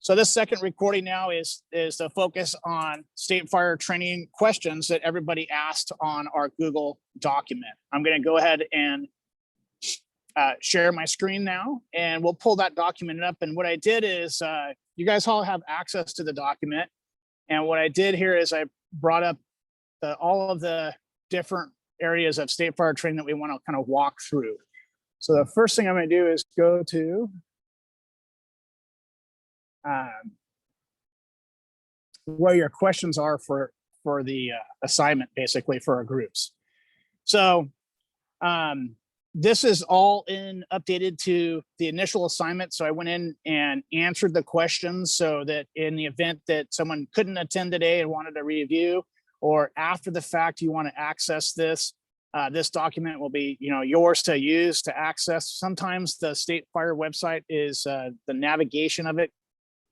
So this second recording now is the focus on state fire training questions that everybody asked on our Google document. I'm going to go ahead and share my screen now, and we'll pull that document up. And what I did is, you guys all have access to the document. And what I did here is I brought up all of the different areas of state fire training that we want to kind of walk through. So the first thing I'm going to do is go to where your questions are for the assignment, basically for our groups. So this is all updated to the initial assignment. So I went in and answered the questions so that in the event that someone couldn't attend today and wanted to review, or after the fact you want to access this, this document will be, yours to use to access. Sometimes the state fire website is the navigation of it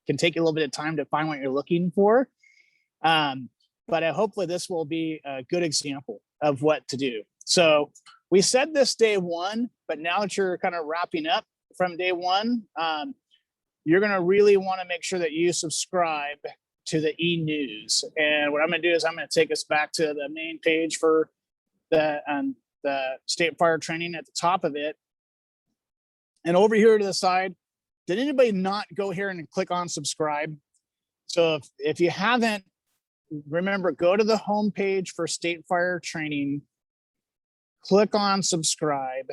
can take you a little bit of time to find what you're looking for. But hopefully this will be a good example of what to do. So we said this day one, but now that you're kind of wrapping up from day one, you're going to really want to make sure that you subscribe to the e-news. And what I'm going to do is I'm going to take us back to the main page for the state fire training at the top of it. And over here to the side, did anybody not go here and click on subscribe? So if you haven't, remember, go to the home page for state fire training, click on subscribe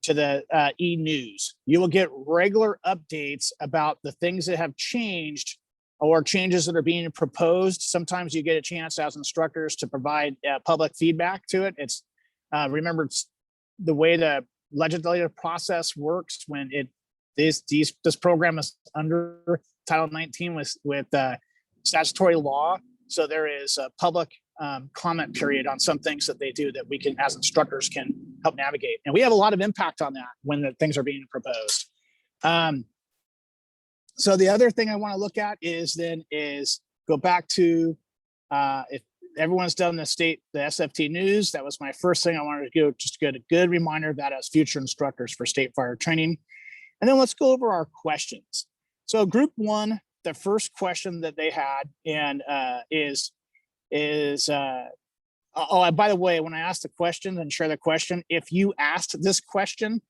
to the e-news. You will get regular updates about the things that have changed or changes that are being proposed. Sometimes you get a chance as instructors to provide public feedback to it. It's remember, it's the way the legislative process works when this program is under Title 19 with statutory law. So there is a public comment period on some things that they do that we can, as instructors, can help navigate. And we have a lot of impact on that when the things are being proposed. So the other thing I want to look at is go back to, if everyone's done the SFT news, that was my first thing I wanted to do, just to get a good reminder of that as future instructors for state fire training. And then let's go over our questions. So group one, the first question that they had and oh, by the way, when I ask the question and share the question, if you asked this question,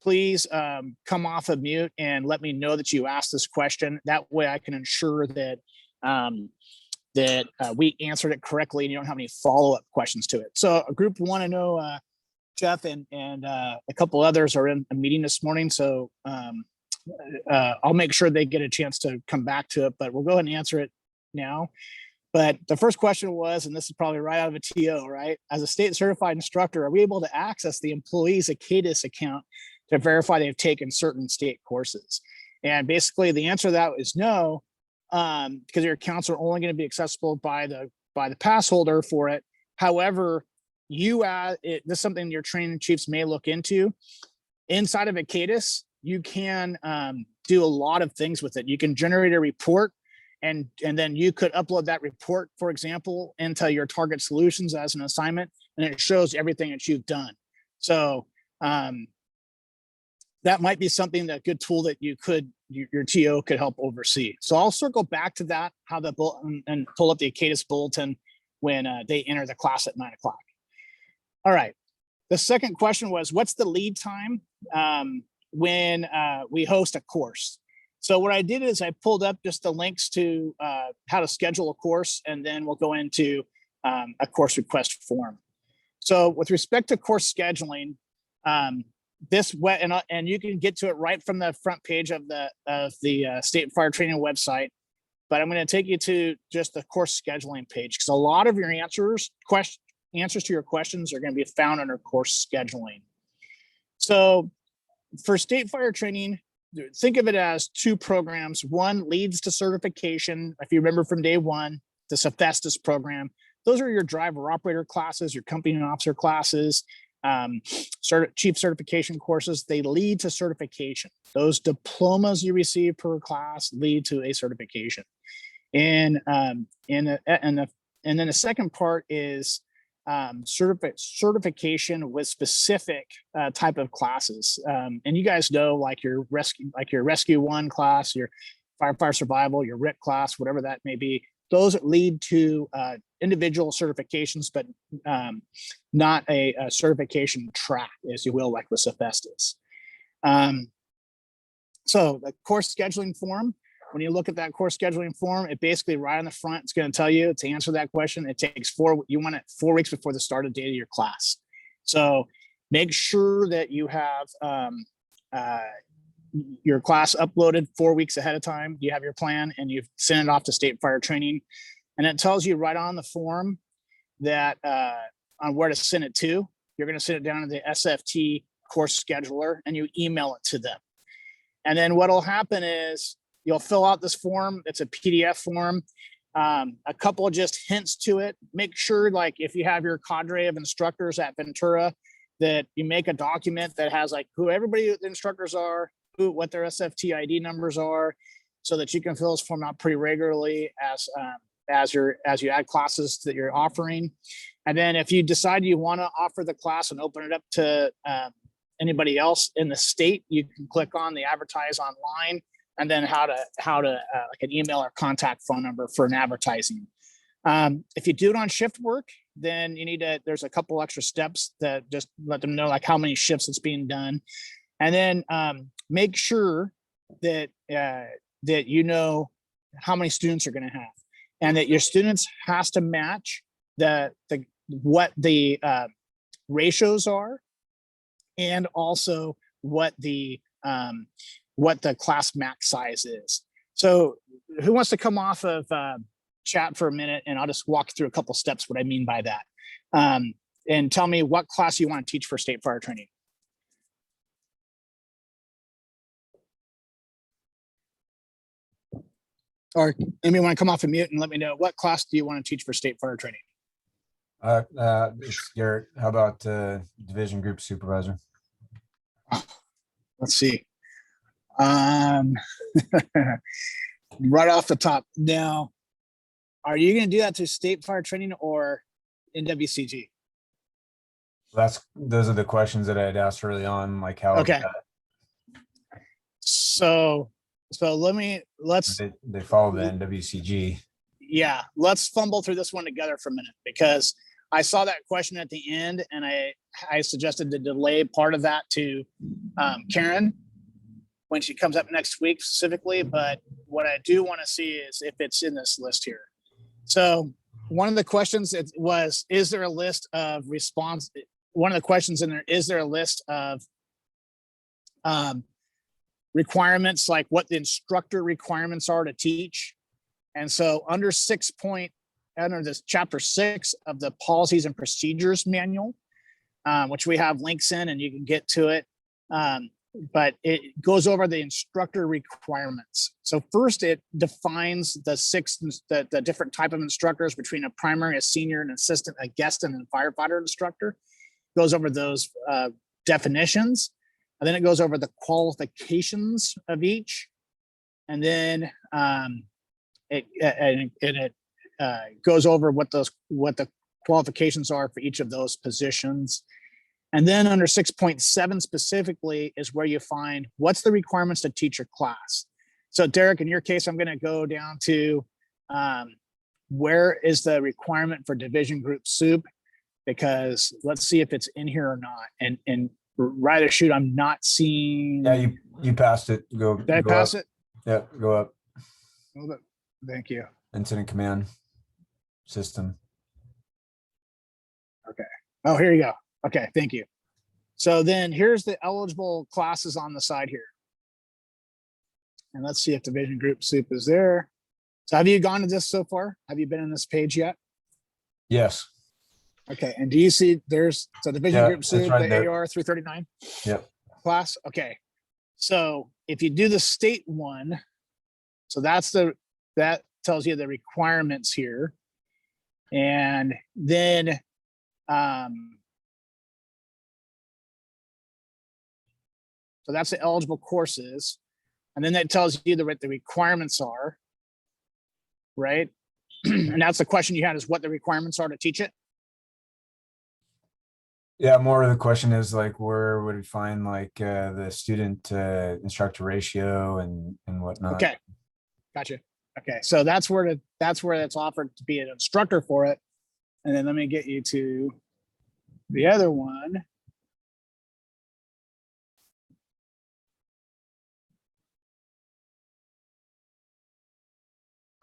please come off of mute and let me know that you asked this question. That way I can ensure that we answered it correctly and you don't have any follow-up questions to it. So group one, I know Jeff and a couple others are in a meeting this morning, so I'll make sure they get a chance to come back to it, but we'll go ahead and answer it now. But the first question was, and this is probably right out of a TO, right? As a state certified instructor, are we able to access the employee's Acadis account to verify they've taken certain state courses? And basically the answer to that is no, because your accounts are only going to be accessible by the pass holder for it. However, this is something your training chiefs may look into. Inside of Acadis, you can do a lot of things with it. You can generate a report, and then you could upload that report, for example, into your target solutions as an assignment, and it shows everything that you've done. So that might be something, that good tool that your TO could help oversee. So I'll circle back to that, how the bulletin, and pull up the Acadis bulletin when they enter the class at 9 o'clock. All right. The second question was, what's the lead time when we host a course? So what I did is I pulled up just the links to how to schedule a course, and then we'll go into a course request form. So with respect to course scheduling, and you can get to it right from the front page of the State Fire Training website, but I'm going to take you to just the course scheduling page, because a lot of your answers to your questions are going to be found under course scheduling. So for state fire training, think of it as two programs. One leads to certification. If you remember from day one, the SFT program, those are your driver operator classes, your company and officer classes, chief certification courses. They lead to certification. Those diplomas you receive per class lead to a certification. And then the second part is certification with specific type of classes. And you guys know, like your rescue one class, your firefighter survival, your RIT class, whatever that may be. Those lead to individual certifications, but not a certification track, as you will, like with asbestos. So the course scheduling form, when you look at that course scheduling form, it basically right on the front, it's going to tell you to answer that question. It takes you want it 4 weeks before the start of date of your class. So make sure that you have your class uploaded 4 weeks ahead of time. You have your plan and you've sent it off to state fire training. And it tells you right on the form that on where to send it to. You're going to send it down to the SFT course scheduler and you email it to them. And then what'll happen is you'll fill out this form. It's a PDF form. A couple of just hints to it. Make sure, like, if you have your cadre of instructors at Ventura, that you make a document that has like who everybody the instructors are, what their SFT ID numbers are, so that you can fill this form out pretty regularly as you add classes that you're offering. And then if you decide you want to offer the class and open it up to anybody else in the state, you can click on the advertise online, and then how to like an email or contact phone number for an advertising. If you do it on shift work, then you need to, there's a couple extra steps that just let them know like how many shifts it's being done. And then make sure that that you know how many students you're going to have, and that your students has to match what the ratios are, and also what the class max size is. So who wants to come off of chat for a minute, and I'll just walk through a couple steps what I mean by that, and tell me what class you want to teach for state fire training. Or anybody want to come off of mute and let me know what class do you want to teach for state fire training? It's Garrett. How about division group supervisor? Let's see. Right off the top. Now, are you going to do that to state fire training or NWCG? Those are the questions that I had asked early on, like how. Okay. So let's. They follow the NWCG. Yeah, let's fumble through this one together for a minute, because I saw that question at the end, and I suggested to delay part of that to Karen when she comes up next week specifically. But what I do want to see is if it's in this list here. So one of the questions was, is there a list of response? One of the questions in there, is there a list of requirements, like what the instructor requirements are to teach? And so under this chapter 6 of the policies and procedures manual, which we have links in and you can get to it. But it goes over the instructor requirements. So first it defines the different type of instructors between a primary, a senior, an assistant, a guest, and a firefighter instructor. Goes over those definitions. And then it goes over the qualifications of each. And then it goes over what the qualifications are for each of those positions. And then under 6.7 specifically is where you find what's the requirements to teach your class. So Derek, in your case, I'm going to go down to where is the requirement for division group soup, because let's see if it's in here or not. And right or shoot, I'm not seeing. Yeah, you passed it. Did I pass it? Yeah, go up. Thank you. Incident command system. Okay. Oh, here you go. Okay, thank you. So then here's the eligible classes on the side here. And let's see if division group soup is there. So have you gone to this so far? Have you been on this page yet? Yes. Okay, and do you see there's division group soup, right the there. AR 339 Yep. class? Okay. So if you do the state one, so that tells you the requirements here. And then so that's the eligible courses. And then that tells you what the requirements are, right? And that's the question you had, is what the requirements are to teach it. Yeah, more of the question is like, where would we find like the student instructor ratio and whatnot? Okay. Gotcha. Okay, so that's where that's offered to be an instructor for it. And then let me get you to the other one.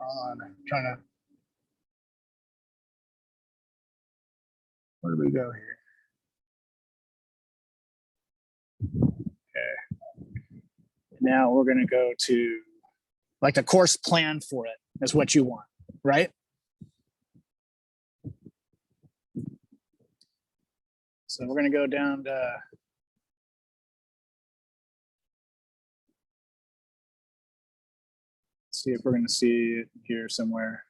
I'm trying to. Where do we go here? Okay. Now we're going to go to like the course plan for it is what you want, right? So we're going to go down to see if we're going to see it here somewhere.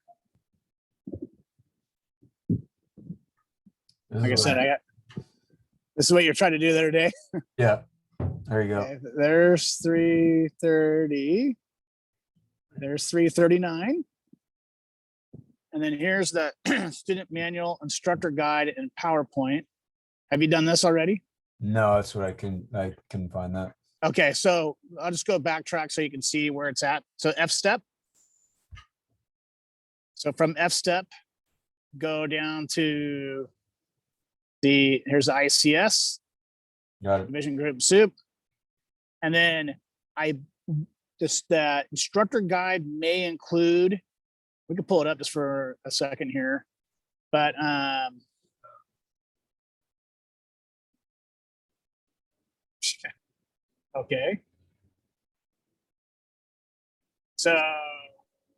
Like I said, this is what you're trying to do the other day. Yeah, there you go. Okay, there's 330. There's 339. And then here's the student manual, instructor guide, and PowerPoint. Have you done this already? No, that's what I couldn't find that. Okay, so I'll just go backtrack so you can see where it's at. So F step. So from F step, go down to here's the ICS, Got it. division group soup. And then the instructor guide may include, we can pull it up just for a second here, but okay. So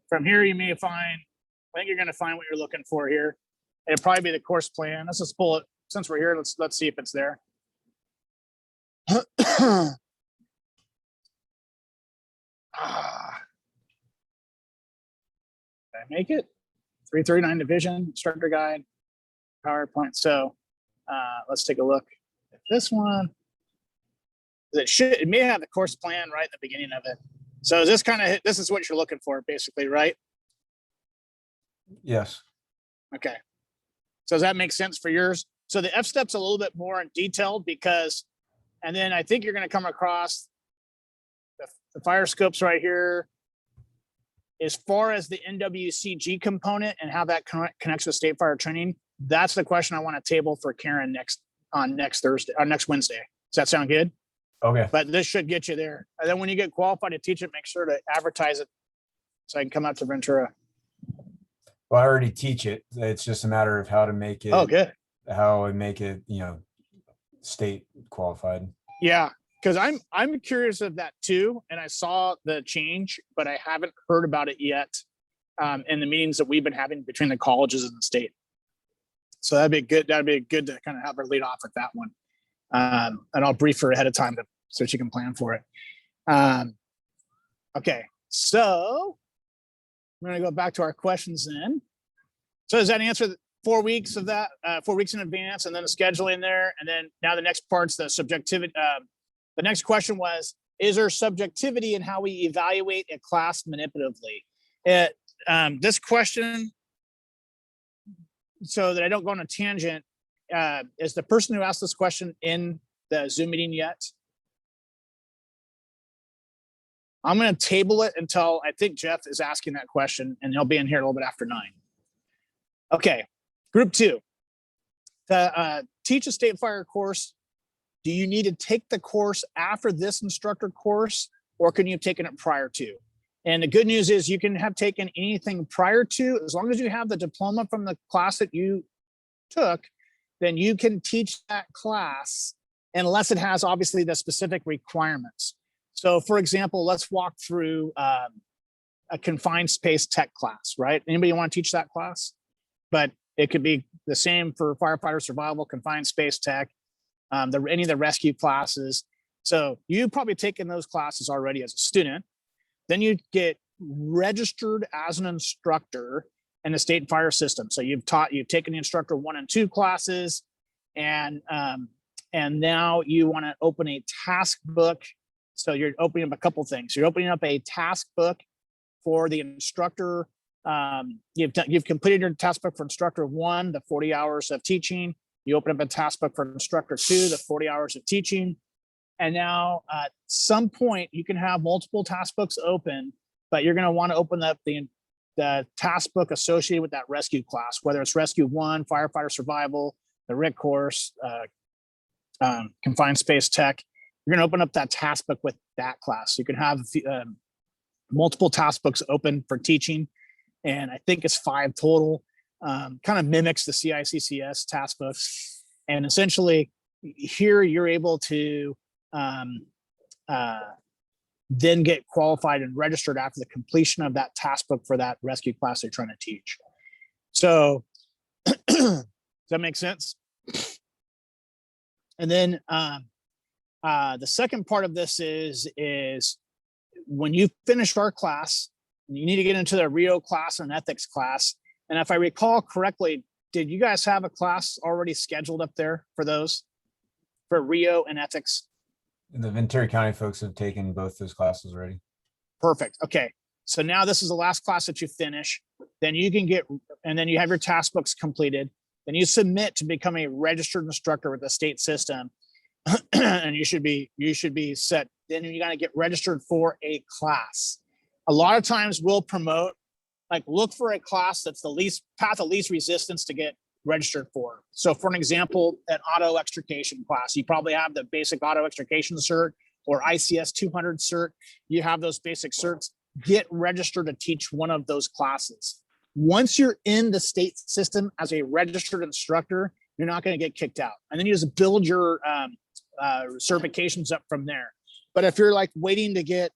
from here, you may find, I think you're going to find what you're looking for here. It'll probably be the course plan. Let's just pull it. Since we're here, let's see if it's there. Did I make it? 339 division, instructor guide, PowerPoint. So let's take a look at this one. It may have the course plan right at the beginning of it. So is this is what you're looking for, basically, right? Yes. Okay. So does that make sense for yours? So the F step's a little bit more detailed because, and then I think you're going to come across the fire scopes right here. As far as the NWCG component and how that connects with state fire training, that's the question I want to table for Karen next Thursday or next Wednesday. Does that sound good? Okay. But this should get you there. And then when you get qualified to teach it, make sure to advertise it so I can come out to Ventura. Well, I already teach it. It's just a matter of how to make it. Oh, good. How I make it, state qualified. Yeah, because I'm curious of that too, and I saw the change, but I haven't heard about it yet in the meetings that we've been having between the colleges and the state. So that'd be good. That'd be good to kind of have her lead off with that one, and I'll brief her ahead of time so she can plan for it. Okay, so we're gonna go back to our questions then. So does that answer 4 weeks of that, 4 weeks in advance, and then the scheduling there? And then now the next part's the subjectivity. The next question was, is there subjectivity in how we evaluate a class manipulatively? This question, so that I don't go on a tangent, is the person who asked this question in the Zoom meeting yet? I'm going to table it until I think Jeff is asking that question, and he'll be in here a little bit after 9. Okay, group 2. To teach a state fire course, do you need to take the course after this instructor course, or can you have taken it prior to? And the good news is you can have taken anything prior to, as long as you have the diploma from the class that you took, then you can teach that class unless it has obviously the specific requirements. So for example, let's walk through a confined space tech class, right? Anybody want to teach that class? But it could be the same for firefighter survival, confined space tech, any of the rescue classes. So you've probably taken those classes already as a student. Then you get registered as an instructor in the state fire system. So you've taken the instructor 1 and 2 classes, and now you want to open a task book. So you're opening up a couple things. You're opening up a task book for the instructor. You've completed your task book for instructor 1, the 40 hours of teaching. You open up a task book for instructor 2, the 40 hours of teaching. And now at some point you can have multiple task books open, but you're going to want to open up the task book associated with that rescue class, whether it's Rescue 1, Firefighter Survival, the RIC course, Confined Space Tech. You're going to open up that task book with that class. You can have multiple task books open for teaching, and I think it's 5 total. Kind of mimics the CICCS task books, and essentially here you're able to then get qualified and registered after the completion of that task book for that rescue class they're trying to teach. So does that make sense? And then the second part of this is when you finish our class, you need to get into the Rio class and ethics class. And if I recall correctly, did you guys have a class already scheduled up there for those, for Rio and ethics? The Ventura County folks have taken both those classes already. Perfect. Okay. So now this is the last class that you finish. Then you can get, and then you have your task books completed. Then you submit to become a registered instructor with the state system. And you should be set. Then you got to get registered for a class. A lot of times we'll promote, like, look for a class that's the least path of least resistance to get registered for. So for an example, an auto extrication class, you probably have the basic auto extrication cert or ICS 200 cert. You have those basic certs. Get registered to teach one of those classes. Once you're in the state system as a registered instructor, you're not going to get kicked out. And then you just build your certifications up from there. But if you're like waiting to get,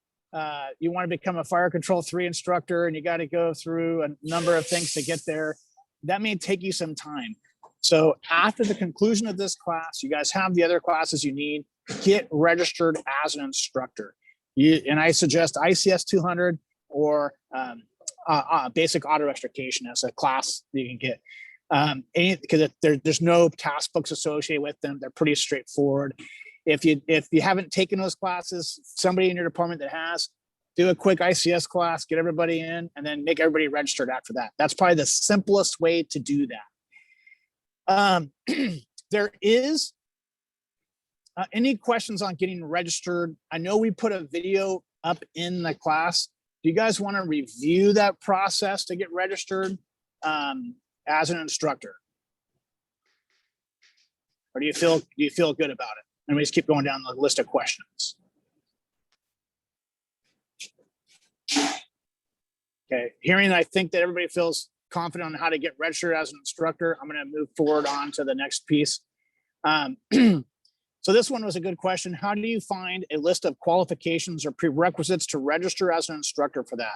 you want to become a Fire Control 3 instructor and you got to go through a number of things to get there, that may take you some time. So after the conclusion of this class, you guys have the other classes you need, get registered as an instructor. And I suggest ICS 200 or basic auto extrication as a class you can get. Because there's no task books associated with them. They're pretty straightforward. If you haven't taken those classes, somebody in your department that has, do a quick ICS class, get everybody in, and then make everybody registered after that. That's probably the simplest way to do that. There is any questions on getting registered? I know we put a video up in the class. Do you guys want to review that process to get registered as an instructor? Or do you feel good about it? And we just keep going down the list of questions. Okay, hearing I think that everybody feels confident on how to get registered as an instructor, I'm going to move forward on to the next piece. So this one was a good question. How do you find a list of qualifications or prerequisites to register as an instructor for that?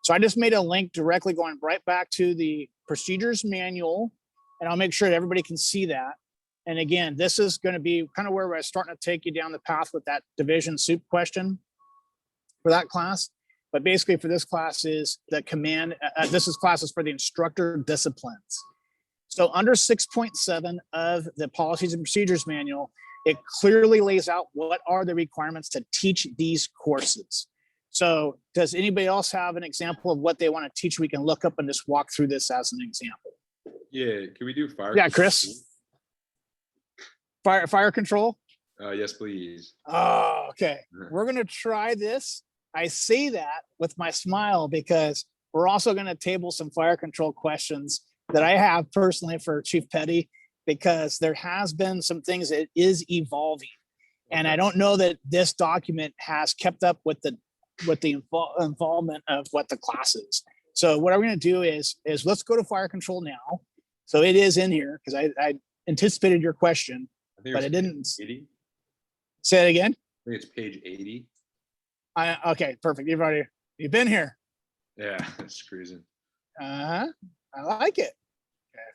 So I just made a link directly going right back to the procedures manual, and I'll make sure that everybody can see that. And again, this is going to be kind of where we're starting to take you down the path with that division soup question for that class. But basically for this class is the command, classes for the instructor disciplines. So under 6.7 of the policies and procedures manual, it clearly lays out what are the requirements to teach these courses. So does anybody else have an example of what they want to teach? We can look up and just walk through this as an example. Yeah, can we do fire? Yeah, Chris. Fire control? Yes, please. Oh, okay. We're going to try this. I say that with my smile because we're also going to table some fire control questions that I have personally for Chief Petty, because there has been some things that is evolving. And I don't know that this document has kept up with the involvement of what the class is. So what I'm going to do is let's go to fire control now. So it is in here because I anticipated your question, but it didn't. 80? Say it again. I think it's page 80. Okay, perfect. You've been here. Yeah, it's cruising. I like it. Okay.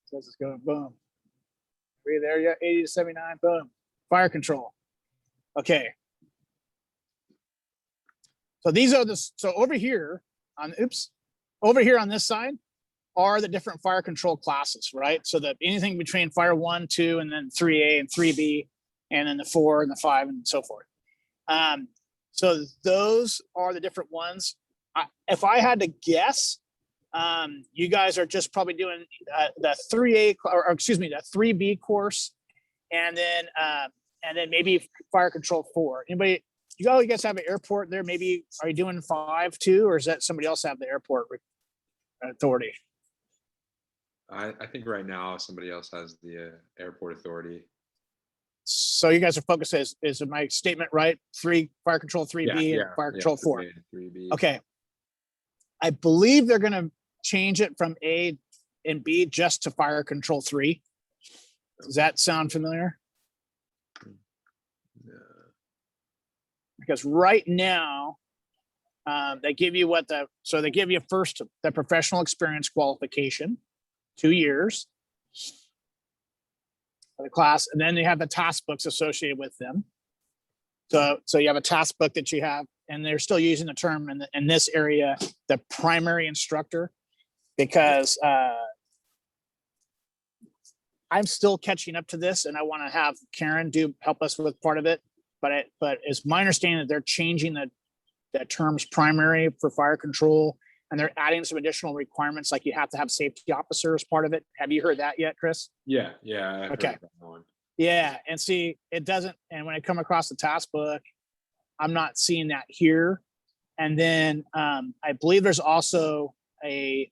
So let's just go boom. Are you there yet? 80 to 79, boom. Fire control. Okay. So these are so over here on this side are the different fire control classes, right? So that anything between fire 1, 2, and then 3A and 3B, and then the 4 and the 5 and so forth. So those are the different ones. If I had to guess, you guys are just probably doing the 3A, or excuse me, the 3B course, and then maybe fire control 4. Anybody you guys have an airport there? Maybe are you doing 5 too, or is that somebody else have the airport authority? I think right now somebody else has the airport authority. So you guys are focused, is my statement right? 3 fire control 3B and fire control 4. 3B. Okay. I believe they're going to change it from A and B just to fire control 3. Does that sound familiar? Yeah. Because right now, they give you they give you first the professional experience qualification, 2 years for the class, and then they have the task books associated with them. So you have a task book that you have, and they're still using the term in this area, the primary instructor, because I'm still catching up to this, and I want to have Karen help us with part of it. But it's my understanding that they're changing the terms primary for fire control, and they're adding some additional requirements, like you have to have safety officer as part of it. Have you heard that yet, Chris? Yeah. I heard Okay. that one. Yeah, and see, it doesn't. And when I come across the task book, I'm not seeing that here. And then I believe there's also we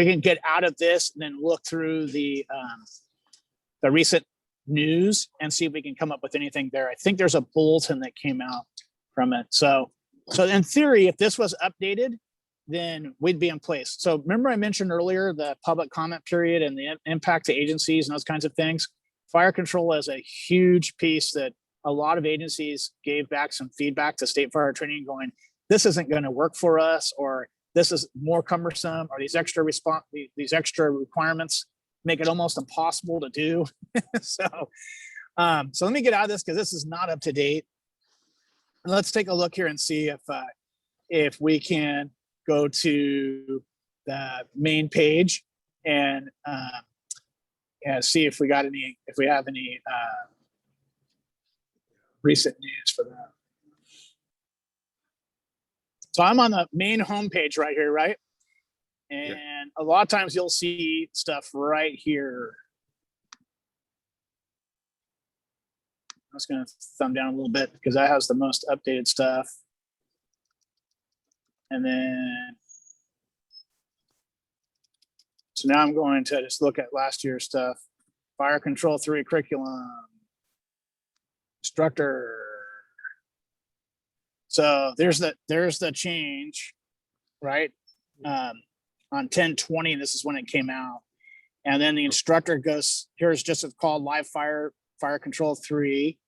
can get out of this and then look through the recent news and see if we can come up with anything there. I think there's a bulletin that came out from it. So in theory, if this was updated, then we'd be in place. So remember I mentioned earlier the public comment period and the impact to agencies and those kinds of things. Fire control is a huge piece that a lot of agencies gave back some feedback to state fire training going, this isn't going to work for us, or this is more cumbersome, or these extra requirements make it almost impossible to do. So let me get out of this because this is not up to date. Let's take a look here and see if we can go to the main page and see if we have any recent news for that. So I'm on the main homepage right here, right? And a lot of times you'll see stuff right here. I'm just going to thumb down a little bit because that has the most updated stuff. And then, so now I'm going to just look at last year's stuff. Fire Control 3 curriculum, instructor. So there's the change, right? On 10/20, this is when it came out. And then the instructor goes, here's just it's called Live Fire Control 3.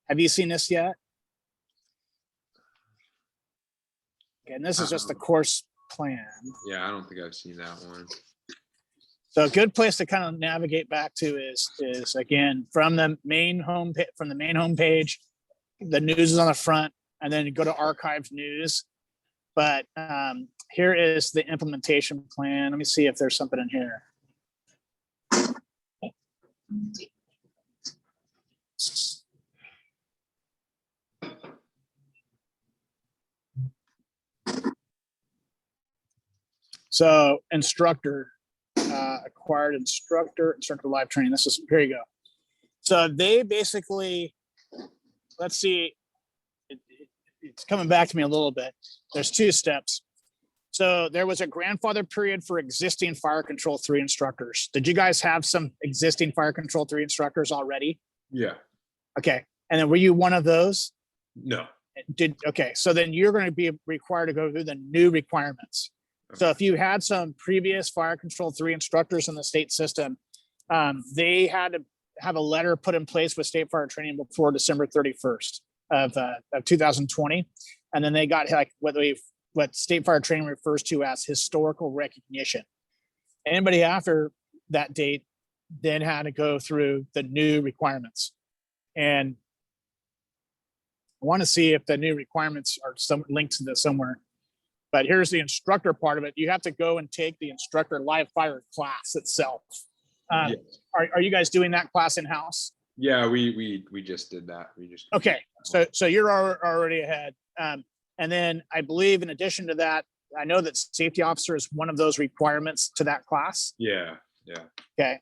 Have you seen this yet? Okay, and this is just the course plan. Yeah, I don't think I've seen that one. So a good place to kind of navigate back to is again from the main home page. The news is on the front, and then you go to archived news. But here is the implementation plan. Let me see if there's something in here. So instructor, acquired instructor live training. Here you go. So they basically, let's see, it's coming back to me a little bit. There's 2 steps. So there was a grandfather period for existing Fire Control 3 instructors. Did you guys have some existing Fire Control 3 instructors already? Yeah. Okay. And then were you one of those? No. Okay. So then you're going to be required to go through the new requirements. So if you had some previous Fire Control 3 instructors in the state system, they had to have a letter put in place with state fire training before December 31st of 2020. And then they got like what state fire training refers to as historical recognition. Anybody after that date then had to go through the new requirements. And I want to see if the new requirements are linked to this somewhere. But here's the instructor part of it. You have to go and take the instructor live fire class itself. Yes. Are you guys doing that class in-house? Yeah, we just did that. Okay, so you're already ahead. And then I believe in addition to that, I know that safety officer is one of those requirements to that class. Yeah. Okay,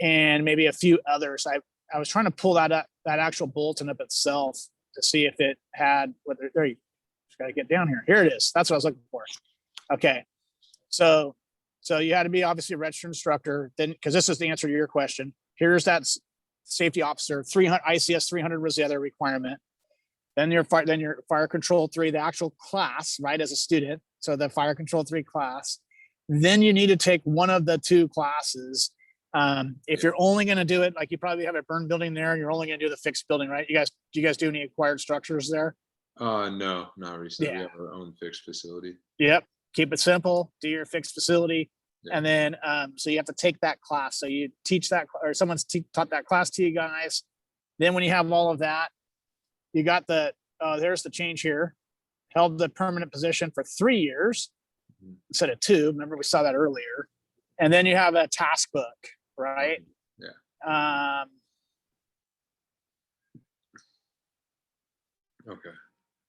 and maybe a few others. I was trying to pull that up, that actual bulletin up itself to see if it had, whether, there you just got to get down here. Here it is. That's what I was looking for. Okay. So you had to be obviously a registered instructor, then, because this is the answer to your question. Here's that safety officer, 300 ICS 300 was the other requirement. Then your fire control 3, the actual class, right, as a student. So the fire control 3 class. Then you need to take one of the 2 classes. If you're only going to do it, like you probably have a burn building there, and you're only going to do the fixed building, right? Do you guys do any acquired structures there? No, not recently. Yeah. We have our own fixed facility. Yep. Keep it simple. Do your fixed facility. Yeah. And then, so you have to take that class. So you teach that, or someone's taught that class to you guys. Then when you have all of that, you got there's the change here. Held the permanent position for 3 years instead of 2. Remember, we saw that earlier. And then you have a task book, right? Yeah. Okay.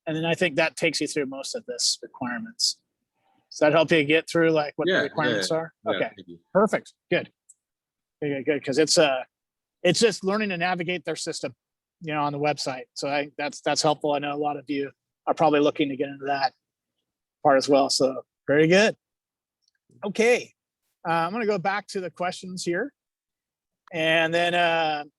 And then I think that takes you through most of this requirements. Does that help you get through like what the requirements are? Yeah, Okay, thank you. perfect, good. Good. Because it's just learning to navigate their system, on the website. So that's helpful. I know a lot of you are probably looking to get into that part as well. So very good. Okay, I'm going to go back to the questions here. And then,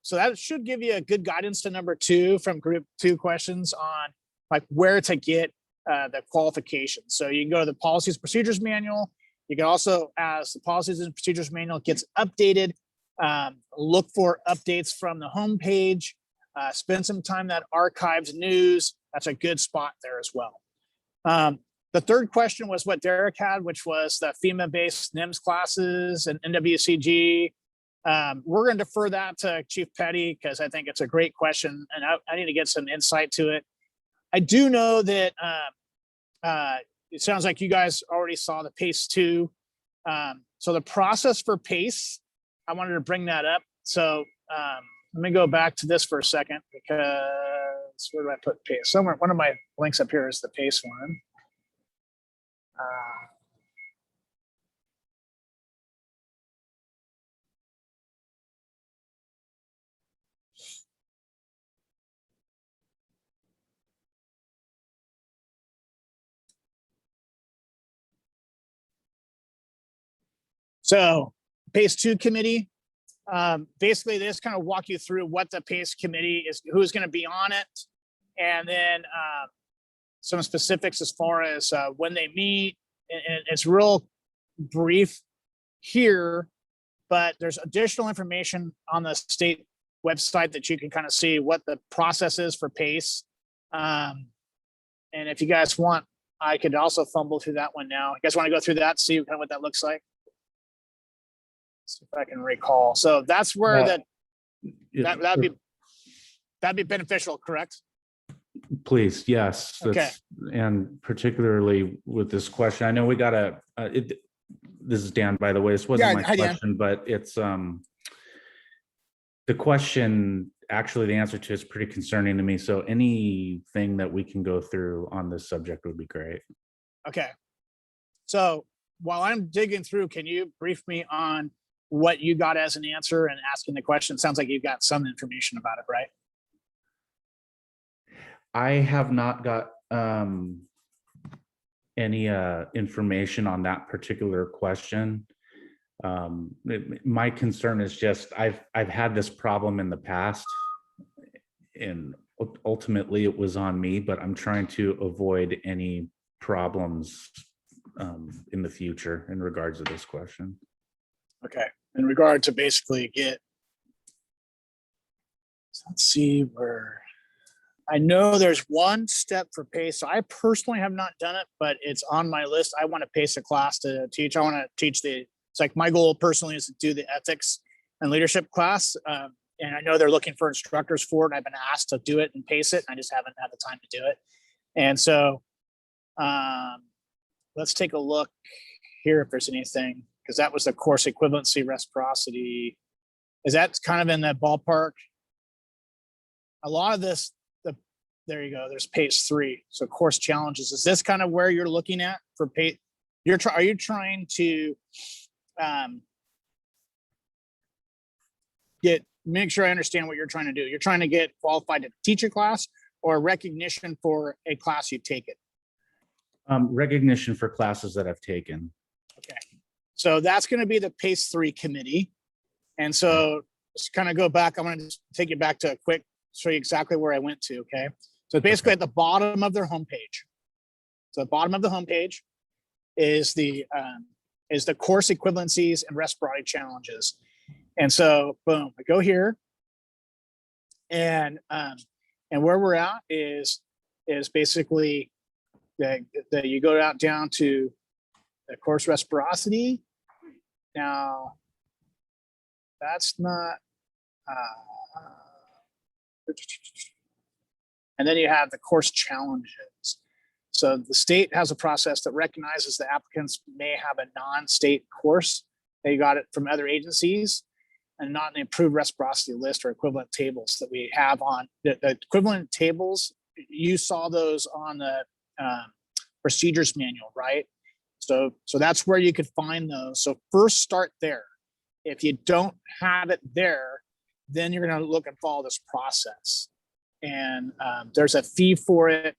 so that should give you a good guidance to number 2 from group 2 questions on like where to get the qualifications. So you can go to the policies and procedures manual. You can also, as the policies and procedures manual gets updated, look for updates from the homepage, spend some time that archives news. That's a good spot there as well. The third question was what Derek had, which was the FEMA-based NIMS classes and NWCG. We're going to defer that to Chief Petty because I think it's a great question and I need to get some insight to it. I do know that it sounds like you guys already saw the PACE 2. So the process for PACE, I wanted to bring that up. So let me go back to this for a second because where do I put PACE? Somewhere, one of my links up here is the PACE one. So PACE 2 committee, basically they just kind of walk you through what the PACE committee is, who's going to be on it, and then some specifics as far as when they meet. And it's real brief here, but there's additional information on the state website that you can kind of see what the process is for PACE. And if you guys want, I could also fumble through that one now. You guys want to go through that, see kind of what that looks like? See if I can recall. So that's where that'd be beneficial, correct? Please, yes. Okay. And particularly with this question, I know we got this is Dan, by the way. This wasn't my question, but it's the question, actually the answer to is pretty concerning to me. So anything that we can go through on this subject would be great. Okay. So while I'm digging through, can you brief me on what you got as an answer and asking the question? Sounds like you've got some information about it, right? I have not got any information on that particular question. My concern is just I've had this problem in the past, and ultimately it was on me, but I'm trying to avoid any problems in the future in regards to this question. Okay. In regard to basically let's see where. I know there's one step for PACE. So I personally have not done it, but it's on my list. I want to PACE a class to teach. I want to teach it's like my goal personally is to do the ethics and leadership class. And I know they're looking for instructors for it. I've been asked to do it and PACE it. I just haven't had the time to do it. And so let's take a look here if there's anything, because that was the course equivalency reciprocity. Is that kind of in that ballpark? A lot of this, there you go. There's PACE 3. So course challenges. Is this kind of where you're looking at for PACE? Are you trying to make sure I understand what you're trying to do? You're trying to get qualified to teach a class, or recognition for a class you've taken? Recognition for classes that I've taken. Okay. So that's going to be the PACE 3 committee. And so just kind of go back. I'm going to just take you back to a quick, show you exactly where I went to. Okay. So basically at the bottom of their homepage. So the bottom of the homepage is the course equivalencies and respiratory challenges. And so boom, I go here, and where we're at is basically that you go out down to the course reciprocity. Now that's not and then you have the course challenges. So the state has a process that recognizes that applicants may have a non-state course. They got it from other agencies and not an approved reciprocity list or equivalent tables that we have on the equivalent tables. You saw those on the procedures manual, right? So that's where you could find those. So first start there. If you don't have it there, then you're going to look and follow this process. And there's a fee for it.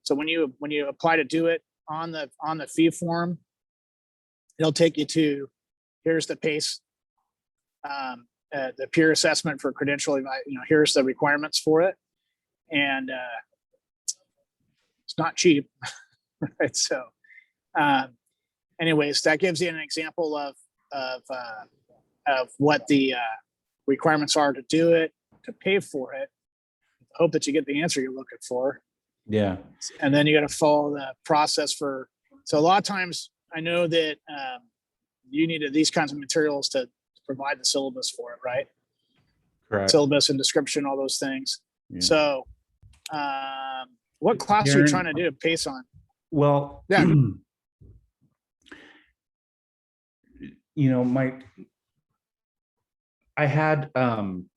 So when you apply to do it on the fee form, it'll take you to, here's the PACE, the peer assessment for credential, here's the requirements for it. And it's not cheap, right? So anyways, that gives you an example of what the requirements are to do it, to pay for it. Hope that you get the answer you're looking for. Yeah. And then you got to follow the process for, so a lot of times I know that you needed these kinds of materials to provide the syllabus for it, right? Correct. Syllabus and description, all those things. Yeah. So what class are you trying to do PACE on? Well, Yeah. Mike, I had, done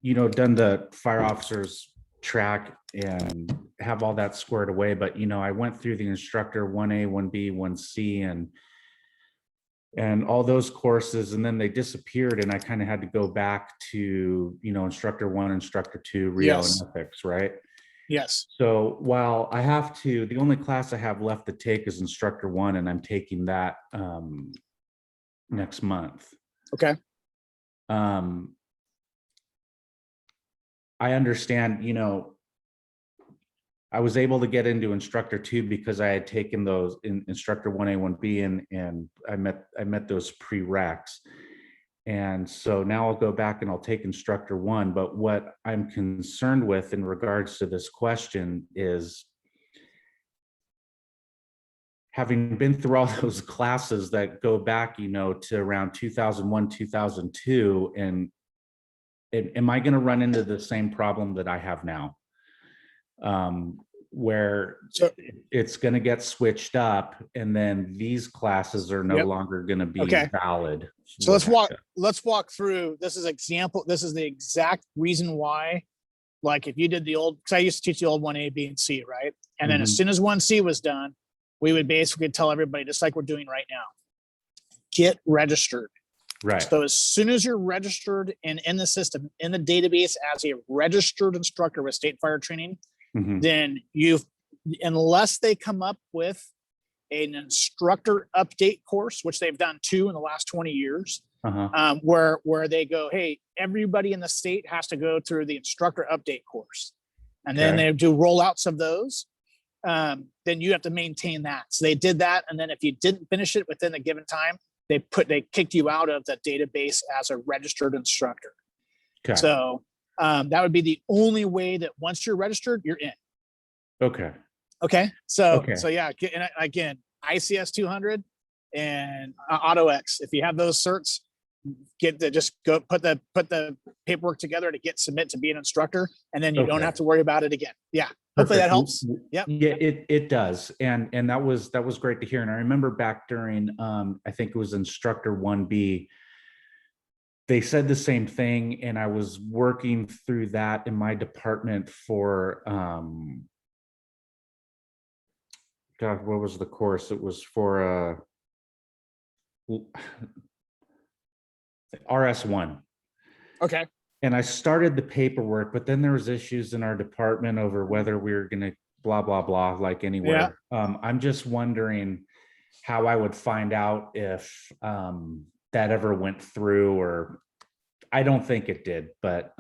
the fire officers track and have all that squared away. But, I went through the instructor 1A, 1B, 1C and all those courses, and then they disappeared. And I kind of had to go back to, instructor 1, instructor 2, Rio Yes. and ethics, right? Yes. So while I have to, the only class I have left to take is instructor 1, and I'm taking that next month. Okay. I understand, I was able to get into instructor 2 because I had taken those in instructor 1A, 1B, and I met those prereqs. And so now I'll go back and I'll take instructor 1. But what I'm concerned with in regards to this question is, having been through all those classes that go back, to around 2001, 2002, and am I going to run into the same problem that I have now? Where it's going to get switched up, and then these classes are no longer going to be valid. So let's walk through. This is example. This is the exact reason why, like if you did the old, because I used to teach the old 1A, B, and C, right? And then as soon as 1C was done, we would basically tell everybody, just like we're doing right now, get registered. Right. So as soon as you're registered and in the system, in the database as a registered instructor with state fire training, then unless they come up with an instructor update course, which they've done 2 in the last 20 years, where they go, hey, everybody in the state has to go through the instructor update course. And then they do rollouts of those. Then you have to maintain that. So they did that. And then if you didn't finish it within a given time, they kicked you out of the database as a registered instructor. Okay. So that would be the only way that once you're registered, you're in. Okay. Okay. So yeah, and again, ICS 200 and AutoX. If you have those certs, just go put the paperwork together to submit to be an instructor, and then you don't have to worry about it again. Yeah. Hopefully that helps. Yeah, it does. And that was great to hear. And I remember back during, I think it was instructor 1B, they said the same thing. And I was working through that in my department for, God, what was the course? It was for RS1. Okay. And I started the paperwork, but then there was issues in our department over whether we were going to blah, blah, blah, like anywhere. I'm just wondering how I would find out if that ever went through, or I don't think it did, but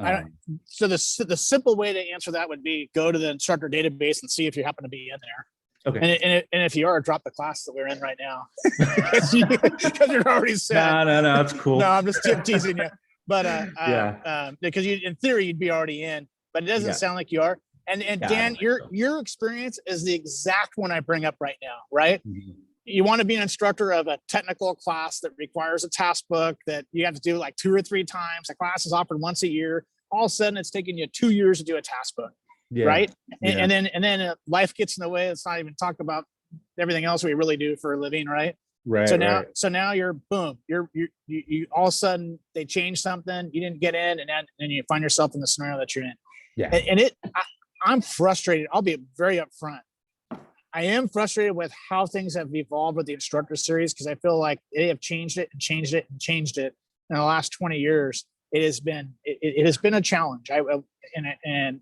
So the simple way to answer that would be go to the instructor database and see if you happen to be in there. okay. And if you are, drop the class that we're in right now because you're already set. No, it's cool. No, I'm just teasing you. But Yeah. because in theory you'd be already in, but it doesn't Yeah. sound like you are. And Yeah, I Dan, don't think so. your experience is the exact one I bring up right now, right? Mhm. You want to be an instructor of a technical class that requires a task book that you have to do like 2 or 3 times. The class is offered once a year. All of a sudden, it's taking you 2 years to do a task book, Yeah. right? Yeah. And then life gets in the way. Let's not even talk about everything else we really do for a living, right? Right. So now you're boom. You all of a sudden they change something. You didn't get in, and then you find yourself in the scenario that you're in. Yeah. And I'm frustrated. I'll be very upfront. I am frustrated with how things have evolved with the instructor series because I feel like they have changed it and changed it and changed it in the last 20 years. It has been a challenge. And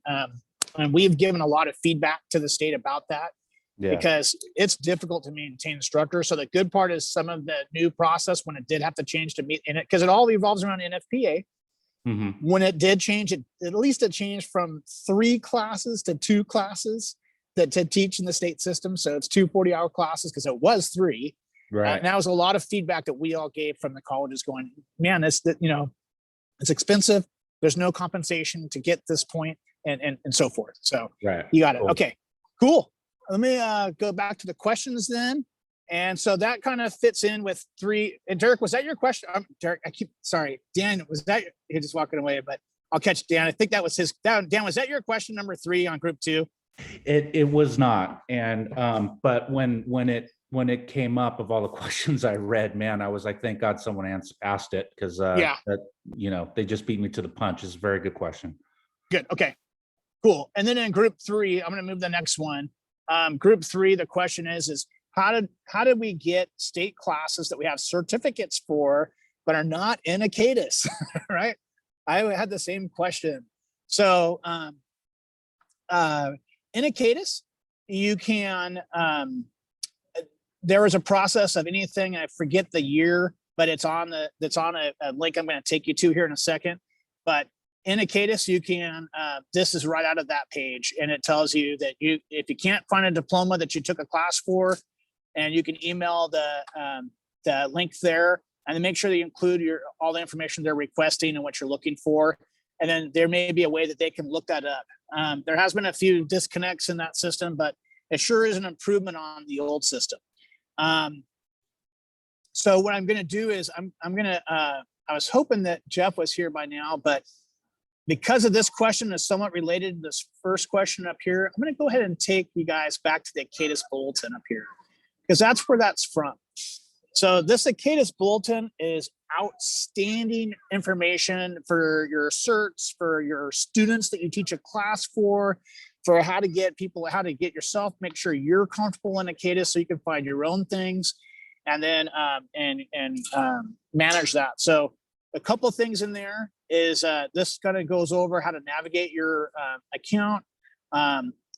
we've given a lot of feedback to the state about that because it's difficult to maintain instructors. So the good part is some of the new process when it did have to change to meet in it because it all revolves around NFPA. Mm-hmm. When it did change, at least it changed from 3 classes to 2 classes to teach in the state system. So it's 2 40-hour classes because it was 3. Right. And that was a lot of feedback that we all gave from the colleges going, man, it's expensive. There's no compensation to get this point and so forth. So Right. you got it. Cool. Okay, cool. Let me go back to the questions then. And so that kind of fits in with 3. And Derek, was that your question? Derek, sorry. Dan, was that, he's just walking away, but I'll catch Dan. I think that was Dan, was that your question number 3 on group 2? It was not. And but when it came up of all the questions I read, man, I was like, thank God someone asked it because they just beat me to the punch. It's a very good question. Good. Okay, cool. And then in group 3, I'm going to move the next one. Group 3, the question is how did we get state classes that we have certificates for, but are not in Acadis, right? I had the same question. So in Acadis, you can, there is a process of anything, I forget the year, but it's on a link I'm going to take you to here in a second. But in Acadis, you can, this is right out of that page, and it tells you that if you can't find a diploma that you took a class for, and you can email the link there, and then make sure that you include all the information they're requesting and what you're looking for. And then there may be a way that they can look that up. There has been a few disconnects in that system, but it sure is an improvement on the old system. So what I'm going to do is I'm going to, I was hoping that Jeff was here by now, but because of this question is somewhat related to this first question up here, I'm going to go ahead and take you guys back to the Acadis bulletin up here, because that's where that's from. So this Acadis bulletin is outstanding information for your certs, for your students that you teach a class for how to get yourself, make sure you're comfortable in Acadis so you can find your own things and then manage that. So a couple of things in there is this kind of goes over how to navigate your account.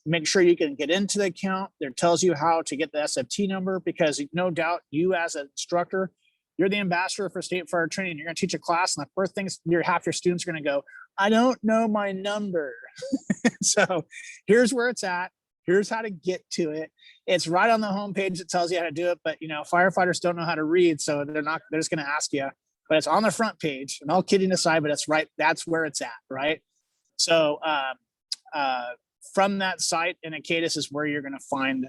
Make sure you can get into the account. There tells you how to get the SFT number, because no doubt you as an instructor, you're the ambassador for state fire training. You're going to teach a class, and the first thing half your students are going to go, I don't know my number. So here's where it's at. Here's how to get to it. It's right on the homepage. It tells you how to do it, but firefighters don't know how to read, so they're just going to ask you. But it's on the front page. And all kidding aside, but it's right. That's where it's at, right? So from that site in Acadis is where you're going to find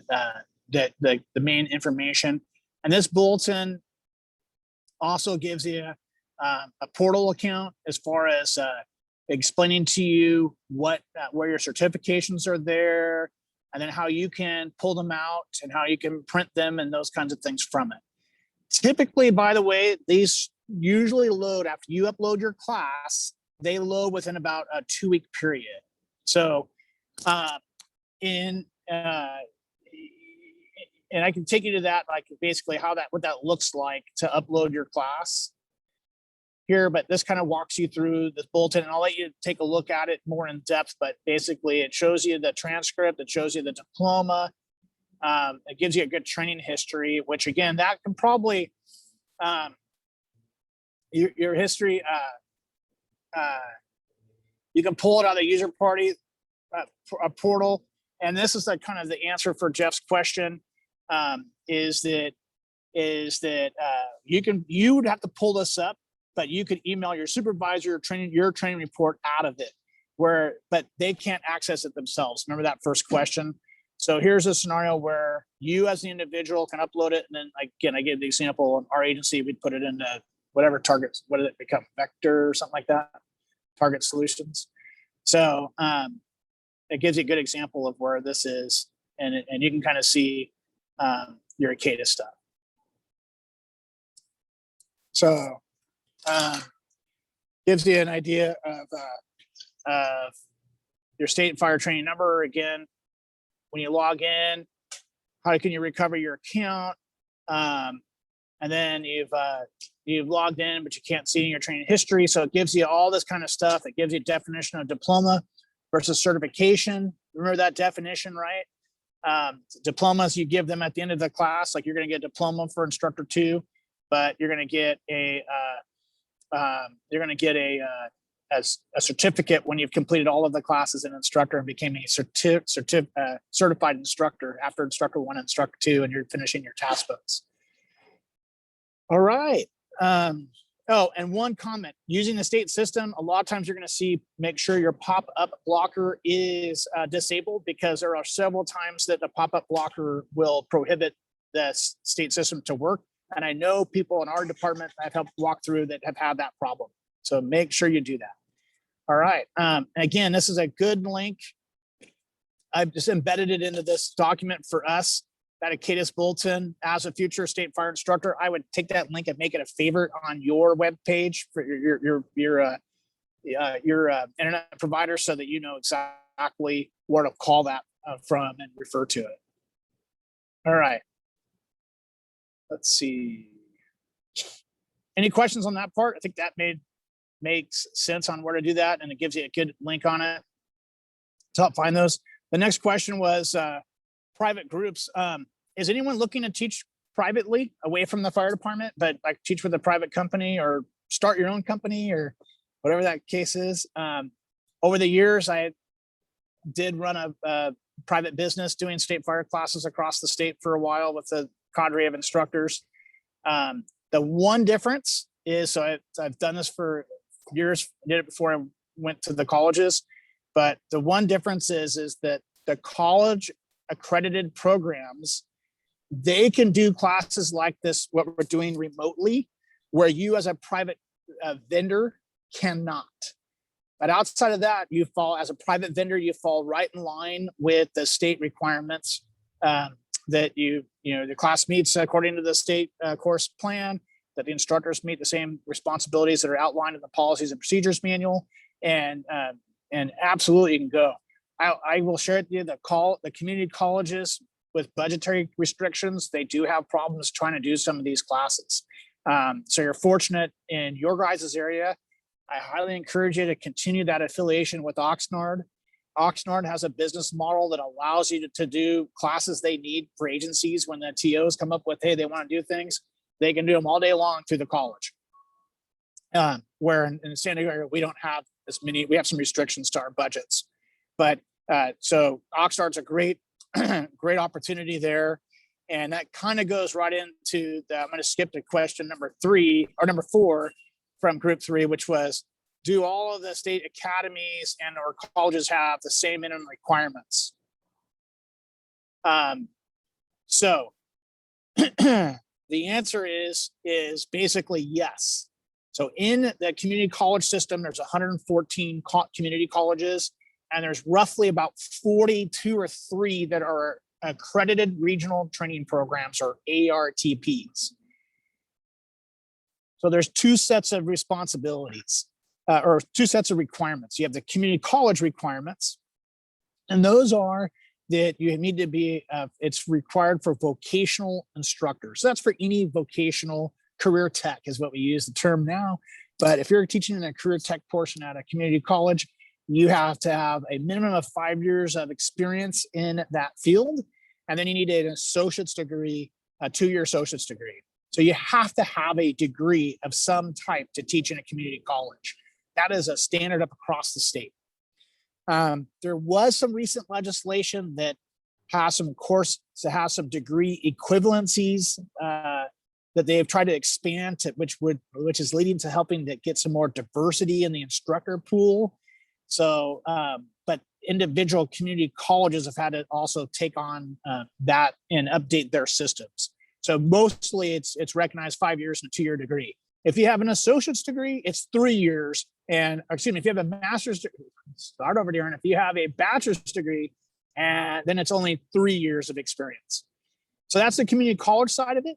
the main information. And this bulletin also gives you a portal account as far as explaining to you where your certifications are there, and then how you can pull them out and how you can print them and those kinds of things from it. Typically, by the way, these usually load after you upload your class. They load within about a 2-week period. So and I can take you to that, like basically what that looks like to upload your class. here, but this kind of walks you through this bulletin, and I'll let you take a look at it more in depth, but basically it shows you the transcript, it shows you the diploma. It gives you a good training history, which again, that can probably, your history, you can pull it out of the user party portal. And this is the kind of the answer for Jeff's question, is that you would have to pull this up, but you could email your supervisor your training report out of it, but they can't access it themselves. Remember that first question? So here's a scenario where you as the individual can upload it. And then again, I gave the example in our agency, we'd put it into whatever targets, what did it become? Vector or something like that, Target Solutions. So it gives you a good example of where this is, and you can kind of see your Acadis stuff. So gives you an idea of your state fire training number. Again, when you log in, how can you recover your account? And then you've logged in, but you can't see in your training history. So it gives you all this kind of stuff. It gives you a definition of diploma versus certification. Remember that definition, right? Diplomas, you give them at the end of the class, like you're going to get a diploma for Instructor II, but you're going to get a certificate when you've completed all of the classes in Instructor and became a certified instructor after Instructor 1 and Instructor 2, and you're finishing your task books. All right. Oh, and one comment, using the state system, a lot of times you're going to see, make sure your pop-up blocker is disabled, because there are several times that the pop-up blocker will prohibit the state system to work. And I know people in our department I've helped walk through that have had that problem. So make sure you do that. All right. Again, this is a good link. I've just embedded it into this document for us. That Acadis bulletin. As a future state fire instructor, I would take that link and make it a favorite on your web page for your internet provider, so that you know exactly where to call that from and refer to it. All right. Let's see. Any questions on that part? I think that makes sense on where to do that, and it gives you a good link on it to help find those. The next question was private groups. Is anyone looking to teach privately away from the fire department, but like teach with a private company or start your own company or whatever that case is? Over the years, I did run a private business doing state fire classes across the state for a while with a cadre of instructors. The one difference is, so I've done this for years, did it before I went to the colleges, but the one difference is that the college accredited programs, they can do classes like this, what we're doing remotely, where you as a private vendor cannot. But outside of that, you fall, as a private vendor, you fall right in line with the state requirements that the class meets according to the state course plan, that the instructors meet the same responsibilities that are outlined in the policies and procedures manual, and absolutely you can go. I will share with you the community colleges with budgetary restrictions, they do have problems trying to do some of these classes. So you're fortunate in your guys' area. I highly encourage you to continue that affiliation with Oxnard. Oxnard has a business model that allows you to do classes they need for agencies. When the TOs come up with, hey, they want to do things, they can do them all day long through the college. Where in San Diego area, we don't have as many, we have some restrictions to our budgets. But so Oxnard's a great opportunity there. And that kind of goes right into I'm going to skip to question number 4 from group 3, which was, do all of the state academies and or colleges have the same minimum requirements? So the answer is basically yes. So in the community college system, there's 114 community colleges, and there's roughly about 42 or 3 that are accredited regional training programs, or ARTPs. So there's 2 sets of responsibilities, or 2 sets of requirements. You have the community college requirements, and those are that you need to be, it's required for vocational instructors. So that's for any vocational career tech is what we use the term now. But if you're teaching in a career tech portion at a community college, you have to have a minimum of 5 years of experience in that field. And then you need an associate's degree, a 2-year associate's degree. So you have to have a degree of some type to teach in a community college. That is a standard up across the state. There was some recent legislation that has some degree equivalencies that they have tried to expand to, which is leading to helping to get some more diversity in the instructor pool. So, but individual community colleges have had to also take on that and update their systems. So mostly it's recognized 5 years and a 2-year degree. If you have an associate's degree, it's 3 years. And excuse me, if you have a master's, start over, Darren. If you have a bachelor's degree, and then it's only 3 years of experience. So that's the community college side of it.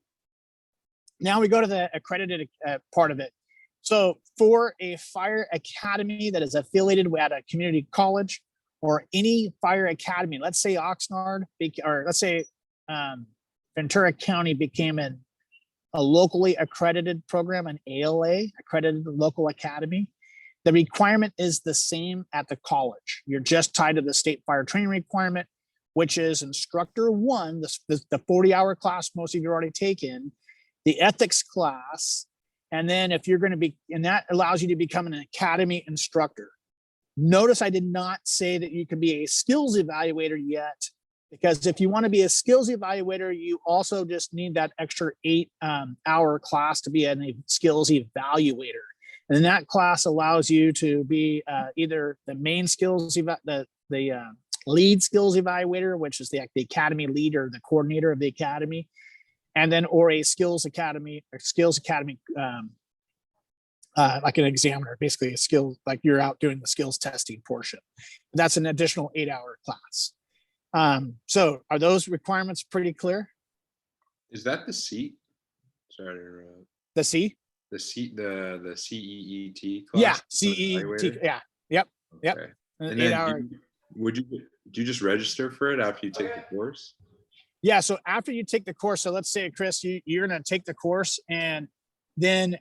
Now we go to the accredited part of it. So for a fire academy that is affiliated with a community college or any fire academy, let's say Oxnard, or let's say Ventura County became a locally accredited program, an ALA, accredited local academy. The requirement is the same at the college. You're just tied to the state fire training requirement, which is Instructor I, the 40-hour class most of you already taken, the ethics class, and then if you're going to be, and that allows you to become an academy instructor. Notice I did not say that you can be a skills evaluator yet, because if you want to be a skills evaluator, you also just need that extra 8-hour class to be a skills evaluator. And then that class allows you to be either the main skills, the lead skills evaluator, which is the academy lead or the coordinator of the academy, and then or a skills academy like an examiner, basically a skill, like you're out doing the skills testing portion. That's an additional 8-hour class. So are those requirements pretty clear? Is that the seat? Sorry to interrupt. The C? The seat, the CEET Yeah, class? CET. Yeah. Yep. Yep. Okay. An And then 8-hour. do you just register for it after you take the course? Yeah. So after you take the course, so let's say, Chris, you're going to take the course, and then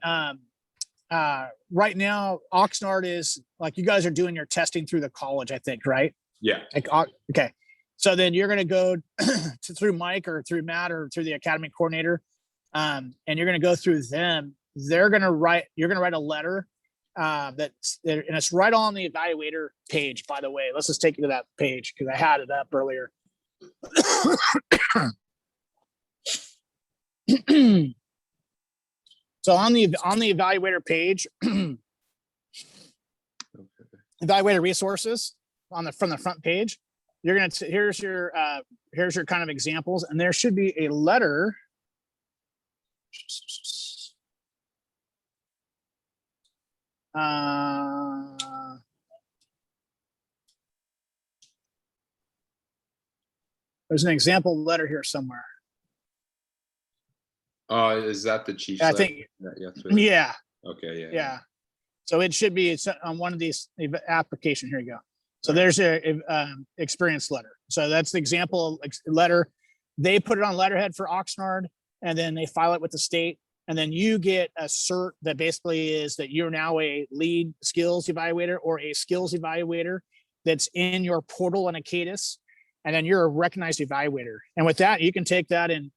right now, Oxnard is like, you guys are doing your testing through the college, I think, right? Yeah. Like, okay. So then you're going to go through Mike or through Matt or through the academy coordinator, and you're going to go through them. You're going to write a letter and it's right on the evaluator page, by the way. Let's just take you to that page because I had it up earlier. So on the evaluator page, evaluator resources from the front page, you're going to, here's your kind of examples, and there should be a letter. There's an example letter here somewhere. Is that the chief's I letter? think, Yeah. yeah, Okay. yeah. So it should be, it's on one of these application. Here you go. So there's a experience letter. So that's the example letter. They put it on letterhead for Oxnard, and then they file it with the state. And then you get a cert that basically is that you're now a lead skills evaluator or a skills evaluator that's in your portal in Acadis. And then you're a recognized evaluator. And with that, you can take that and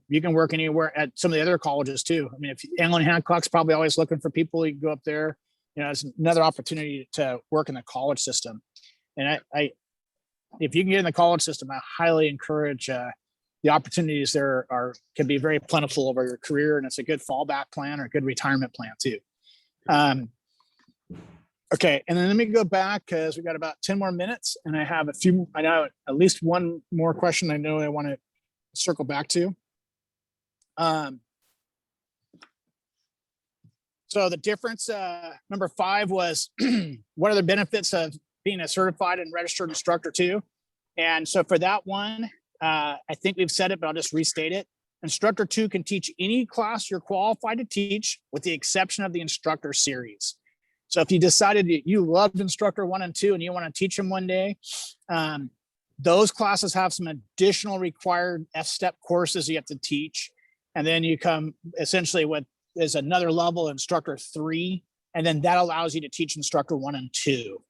you can work anywhere at some of the other colleges too. I mean, if Anglin Hancock's probably always looking for people, you can go up there. It's another opportunity to work in the college system. And if you can get in the college system, I highly encourage the opportunities there can be very plentiful over your career, and it's a good fallback plan or a good retirement plan too. Okay, and then let me go back because we got about 10 more minutes, and I have I know at least one more question I know I want to circle back to. So the difference, number 5 was what are the benefits of being a certified and registered Instructor II? And so for that one, I think we've said it, but I'll just restate it. Instructor II can teach any class you're qualified to teach with the exception of the Instructor series. So if you decided you loved Instructor 1 and 2 and you want to teach them one day, those classes have some additional required F-step courses you have to teach. And then you come essentially with is another level, Instructor 3, and then that allows you to teach Instructor 1 and 2.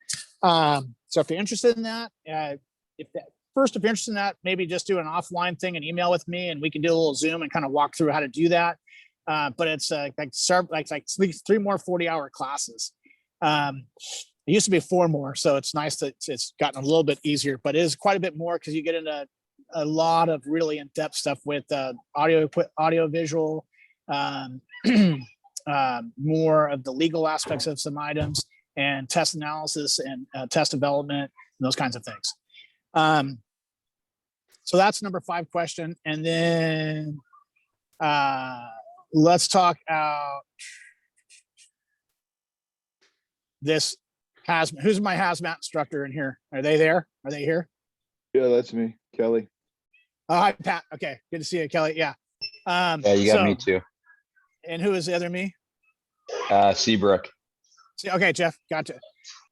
So if you're interested in that, if you're interested in that, maybe just do an offline thing and email with me, and we can do a little Zoom and kind of walk through how to do that. But it's like 3 more 40-hour classes. It used to be 4 more, so it's nice that it's gotten a little bit easier, but it is quite a bit more because you get into a lot of really in-depth stuff with audio visual, more of the legal aspects of some items, and test analysis and test development, and those kinds of things. So that's number 5 question. And then let's talk about this hazmat. Who's my hazmat instructor in here? Are they there? Are they here? Yeah, that's me, Kelly. Oh, hi, Pat. Okay, good to see you, Kelly. Yeah. Yeah, you got me too. And who is the other me? Seabrook. Okay, Jeff, gotcha.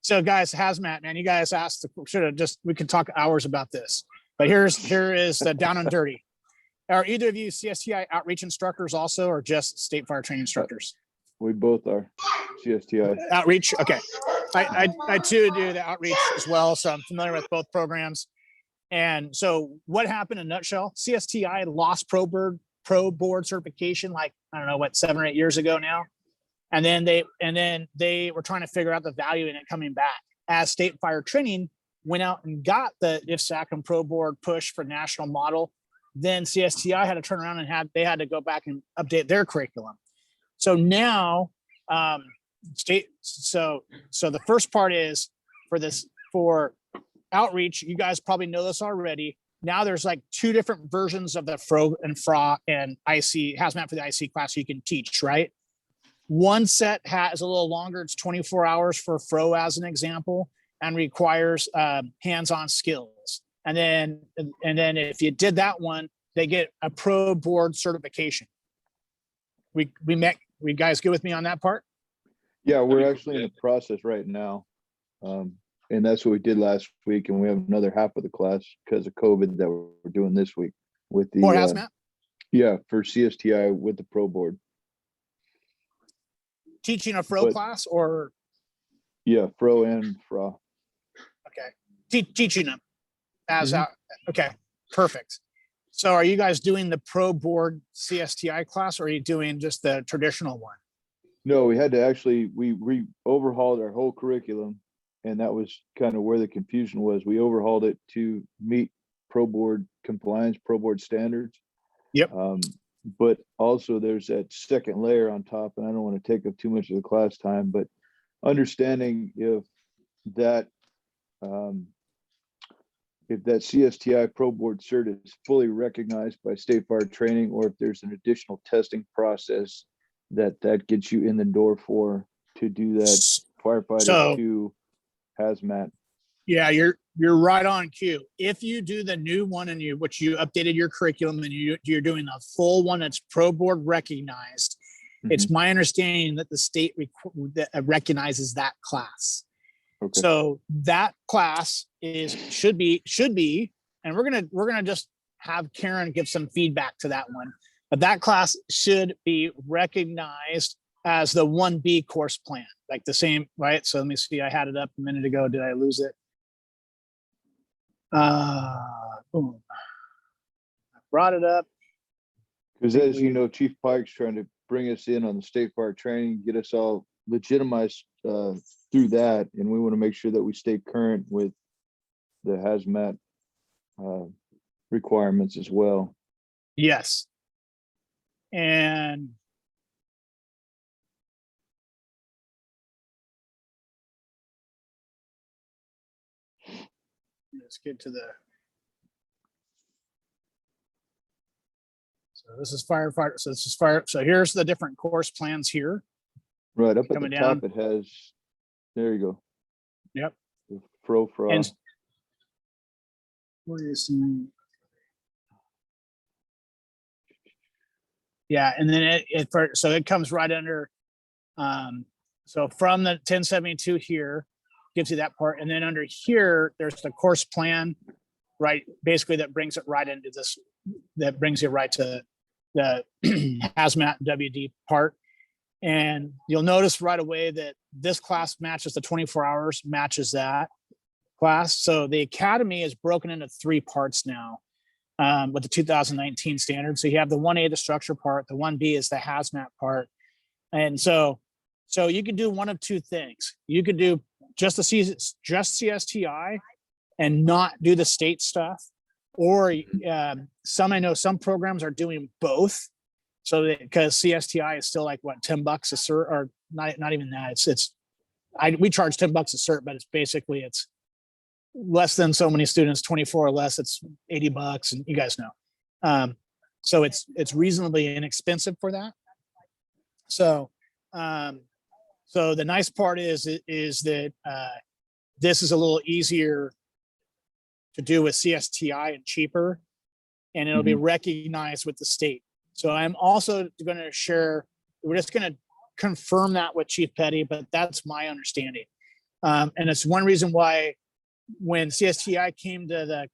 So guys, hazmat, man, you guys asked, we could talk hours about this, but here is the down and dirty. Are either of you CSTI outreach instructors also, or just state fire training instructors? We both are CSTI. Outreach. Okay. I too do the outreach as well. So I'm familiar with both programs. And so what happened in a nutshell, CSTI lost pro board certification, like, I don't know what, 7 or 8 years ago now. And then they were trying to figure out the value in it coming back, as state fire training went out and got the IFSAC and pro board push for national model. Then CSTI had to turn around and they had to go back and update their curriculum. So now so the first part is for outreach, you guys probably know this already. Now there's like 2 different versions of the FRO and FRA and IC hazmat for the IC class you can teach, right? One set is a little longer. It's 24 hours for FRO as an example, and requires hands-on skills. And then if you did that one, they get a pro board certification. We guys good with me on that part? Yeah, we're actually in the process right now. And that's what we did last week. And we have another half of the class because of COVID that we're doing this week with the More hazmat? Yeah, for CSTI with the pro board. Teaching a FRO class, or? Yeah, FRO and FRA. Okay. Teaching them as out. Okay, perfect. So are you guys doing the pro board CSTI class, or are you doing just the traditional one? No, we had to actually, we overhauled our whole curriculum, and that was kind of where the confusion was. We overhauled it to meet pro board compliance, pro board standards. Yep. But also there's that second layer on top, and I don't want to take up too much of the class time, but understanding if that CSTI pro board cert is fully recognized by state fire training, or if there's an additional testing process that gets you in the door to do that firefighter 2 hazmat. Yeah, you're right on cue. If you do the new one and you updated your curriculum and you're doing a full one that's pro board recognized, it's my understanding that the state recognizes that class. Okay. So that class should be, and we're gonna just have Karen give some feedback to that one. But that class should be recognized as the 1B course plan, like the same, right? So let me see, I had it up a minute ago. Did I lose it? Boom. I brought it up. Because as you know, Chief Pike's trying to bring us in on the state fire training, get us all legitimized through that. And we want to make sure that we stay current with the hazmat requirements as well. Yes. And let's get to so this is firefighter. So this is fire. So here's the different course plans here. Right up at Coming the down. top, it has, there you go. Yep. The FRA. And where is the, yeah, and then so it comes right under, so from the 1072 here, gives you that part, and then under here, there's the course plan, right? Basically, that brings it right into this, that brings you right to the hazmat WD part. And you'll notice right away that this class matches the 24 hours, matches that class. So the Academy is broken into 3 parts now with the 2019 standard. So you have the 1A, the structure part, the 1B is the hazmat part. And so you can do one of 2 things. You could do just CSTI and not do the state stuff. Or I know some programs are doing both. So because CSTI is still like what, $10 a cert, or not even that. We charge $10 a cert, but it's less than so many students, 24 or less, it's $80, and you guys know. So it's reasonably inexpensive for that. So the nice part is that this is a little easier to do with CSTI and cheaper, and it'll be recognized with the state. So I'm also going to share, we're just going to confirm that with Chief Petty, but that's my understanding. And it's one reason why when CSTI came to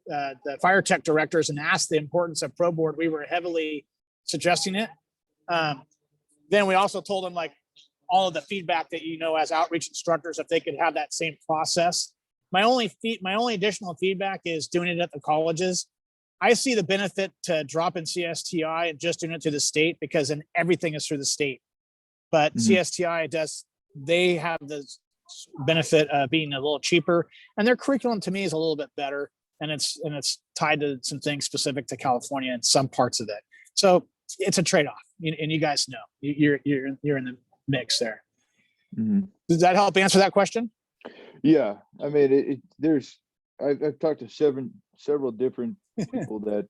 the fire tech directors and asked the importance of Pro Board, we were heavily suggesting it. Then we also told them, like, all of the feedback that, as outreach instructors, if they could have that same process. My only additional feedback is doing it at the colleges. I see the benefit to drop in CSTI and just doing it through the state, because then everything is through the state. But CSTI they have the benefit of being a little cheaper, and their curriculum to me is a little bit better, and it's tied to some things specific to California and some parts of it. So it's a trade-off, and you guys know you're in the mix there. Does that help answer that question? Yeah, I mean, I've talked to several different people that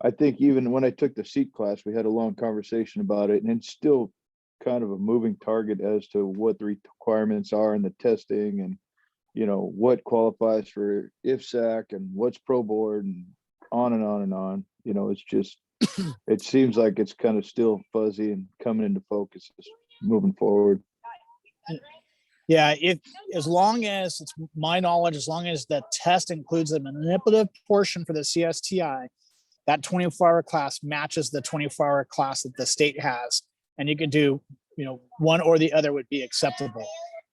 I think even when I took the SEAT class, we had a long conversation about it, and it's still kind of a moving target as to what the requirements are in the testing, and what qualifies for IFSAC and what's Pro Board, and on and on and on. It's just it seems like it's kind of still fuzzy and coming into focus moving forward. Yeah, as long as it's my knowledge, as long as the test includes the manipulative portion for the CSTI, that 24-hour class matches the 24-hour class that the state has, and you can do, one or the other would be acceptable.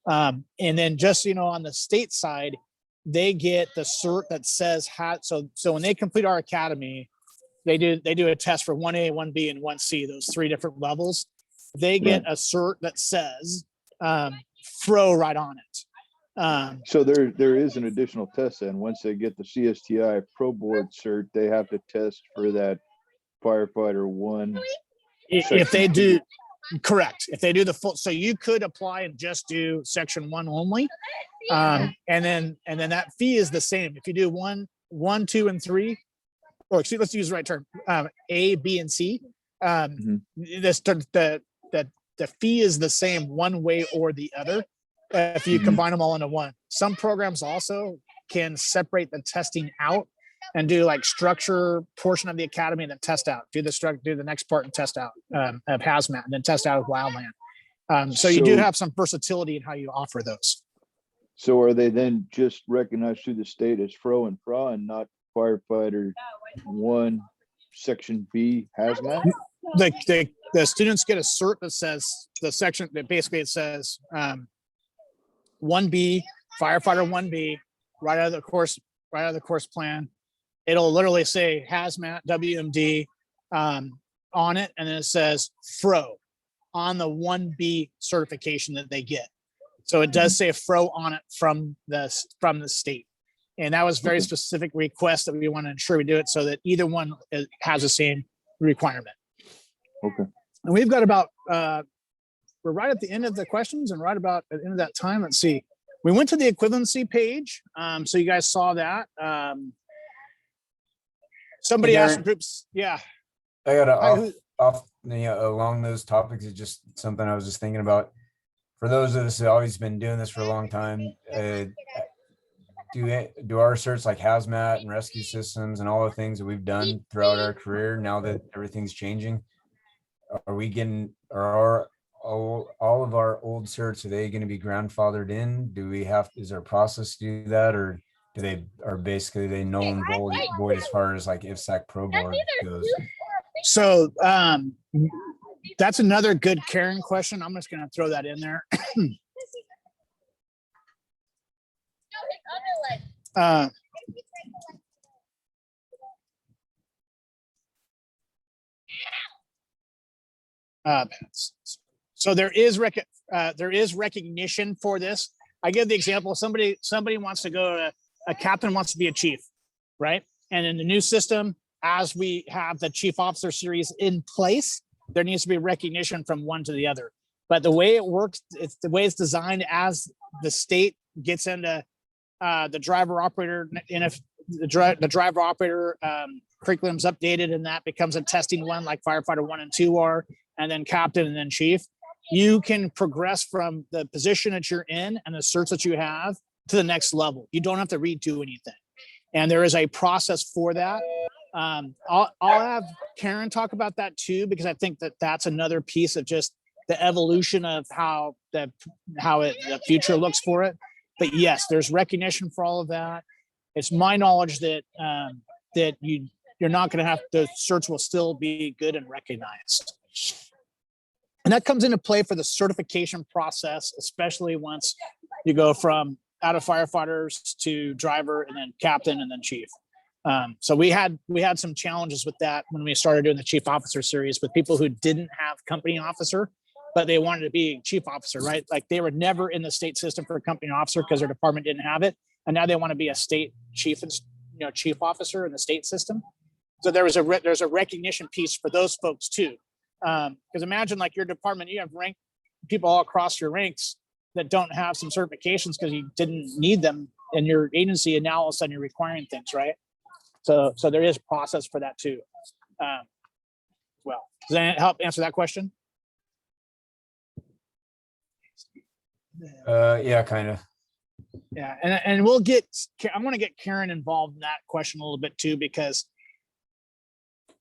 And then just, on the state side, they get the cert that says so when they complete our academy, they do a test for 1A, 1B, and 1C, those 3 different levels. They get a cert that says FRO right on it. So there is an additional test, and once they get the CSTI Pro Board cert, they have to test for that firefighter 1. If they do, correct. If they do the full, so you could apply and just do section 1 only, and then that fee is the same. If you do 1, 2, and 3, or excuse, let's use the right term, A, B, and C. The fee is the same one way or the other if you combine them all into one. Some programs also can separate the testing out and do like structure portion of the academy and then test out. Do the next part and test out of hazmat, and then test out of wildland. So you do have some versatility in how you offer those. So are they then just recognized through the state as FRO and FRA and not firefighter 1 section B hazmat? The students get a cert that says the section that basically it says 1B, firefighter 1B, right out of the course plan. It'll literally say hazmat WMD on it, and then it says FRO on the 1B certification that they get. So it does say FRO on it from the state, and that was very specific request that we want to ensure we do it so that either one has the same requirement. Okay. And we've got about we're right at the end of the questions and right about at the end of that time. Let's see. We went to the equivalency page, so you guys saw that. Somebody asked some groups. Yeah. I got along those topics. It's just something I was just thinking about. For those of us that have always been doing this for a long time, do our certs like hazmat and rescue systems and all the things that we've done throughout our career, now that everything's changing, are all of our old certs, are they going to be grandfathered in? Is there a process to do that, or they null and void as far as like IFSAC Pro Board goes? So that's another good Karen question. I'm just going to throw that in there. So there is recognition for this. I give the example, somebody wants to go to, a captain wants to be a chief, right? And in the new system, as we have the chief officer series in place, there needs to be recognition from one to the other. But the way it works, it's the way it's designed as the state gets into the driver operator, and if the driver operator curriculum's updated and that becomes a testing one like firefighter 1 and 2 are, and then captain and then chief, you can progress from the position that you're in and the certs that you have to the next level. You don't have to redo anything. And there is a process for that. I'll have Karen talk about that too, because I think that that's another piece of just the evolution of how the future looks for it. But yes, there's recognition for all of that. It's my knowledge that that you're not going to have, the certs will still be good and recognized. And that comes into play for the certification process, especially once you go from out of firefighters to driver and then captain and then chief. So we had some challenges with that when we started doing the chief officer series with people who didn't have company officer, but they wanted to be chief officer, right? Like they were never in the state system for a company officer because their department didn't have it. And now they want to be a state chief, chief officer in the state system. So there's a recognition piece for those folks too. Because imagine like your department, you have rank people all across your ranks that don't have some certifications because you didn't need them in your agency, and now all of a sudden you're requiring things, right? So there is process for that too. Well, does that help answer that question? Yeah, kind of. Yeah, and we'll get, I'm going to get Karen involved in that question a little bit too, because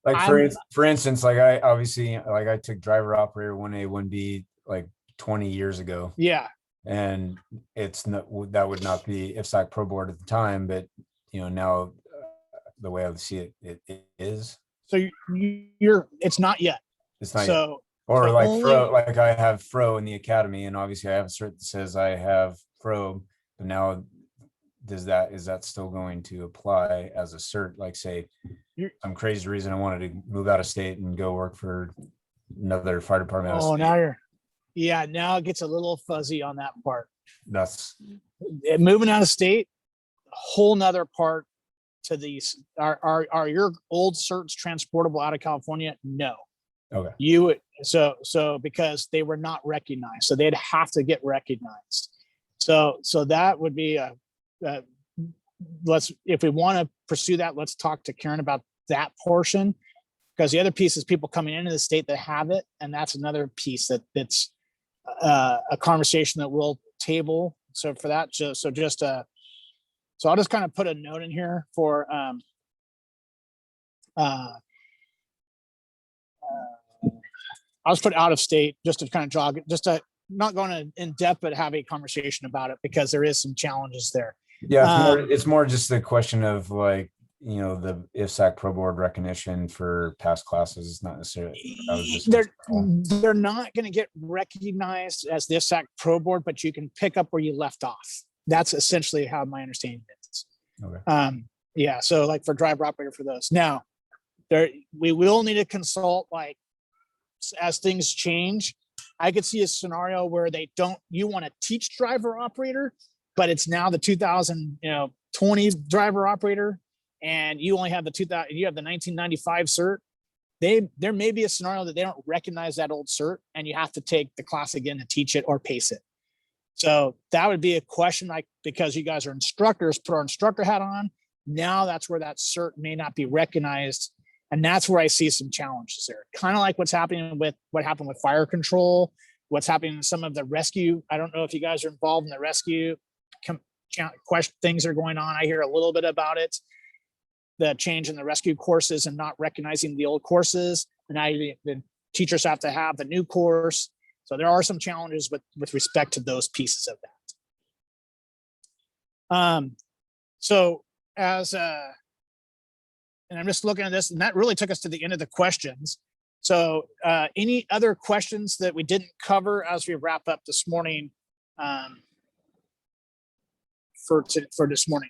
like for instance, like I took driver operator 1A, 1B like 20 years ago. Yeah. And it's not, that would not be IFSAC Pro Board at the time, but now the way I see it, it is. So you're it's not yet. It's not so yet. Or so like only, Fro, like I have Fro in the academy, and obviously I have a cert that says I have Fro, but now is that still going to apply as a cert? Like say some crazy reason I wanted to move out of state and go work for another fire department. Oh, now it gets a little fuzzy on that part. That's moving out of state, a whole nother part to these. Are your old certs transportable out of California? No. Okay. So because they were not recognized, so they'd have to get recognized. So that would be if we want to pursue that, let's talk to Karen about that portion, because the other piece is people coming into the state that have it, and that's another piece that's a conversation that we'll table. So for that, so I'll just kind of put a note in here for I'll just put out of state just to kind of jog it, just to not going in depth, but have a conversation about it, because there is some challenges there. Yeah, it's more just the question of like, the IFSAC Pro Board recognition for past classes is not necessarily. They're not going to get recognized as the IFSAC Pro Board, but you can pick up where you left off. That's essentially how my understanding is. Okay. Yeah. So like for driver operator for those. Now, we will need to consult, like, as things change. I could see a scenario where you want to teach driver operator, but it's now the 2020 driver operator, and you only have you have the 1995 cert. There may be a scenario that they don't recognize that old cert, and you have to take the class again to teach it or pace it. So that would be a question, like, because you guys are instructors, put our instructor hat on. Now that's where that cert may not be recognized. And that's where I see some challenges there. Kind of like what happened with fire control, what's happening in some of the rescue. I don't know if you guys are involved in the rescue things that are going on. I hear a little bit about it. The change in the rescue courses and not recognizing the old courses. And now the teachers have to have the new course. So there are some challenges with respect to those pieces of that. So and I'm just looking at this, and that really took us to the end of the questions. So any other questions that we didn't cover as we wrap up this morning for this morning?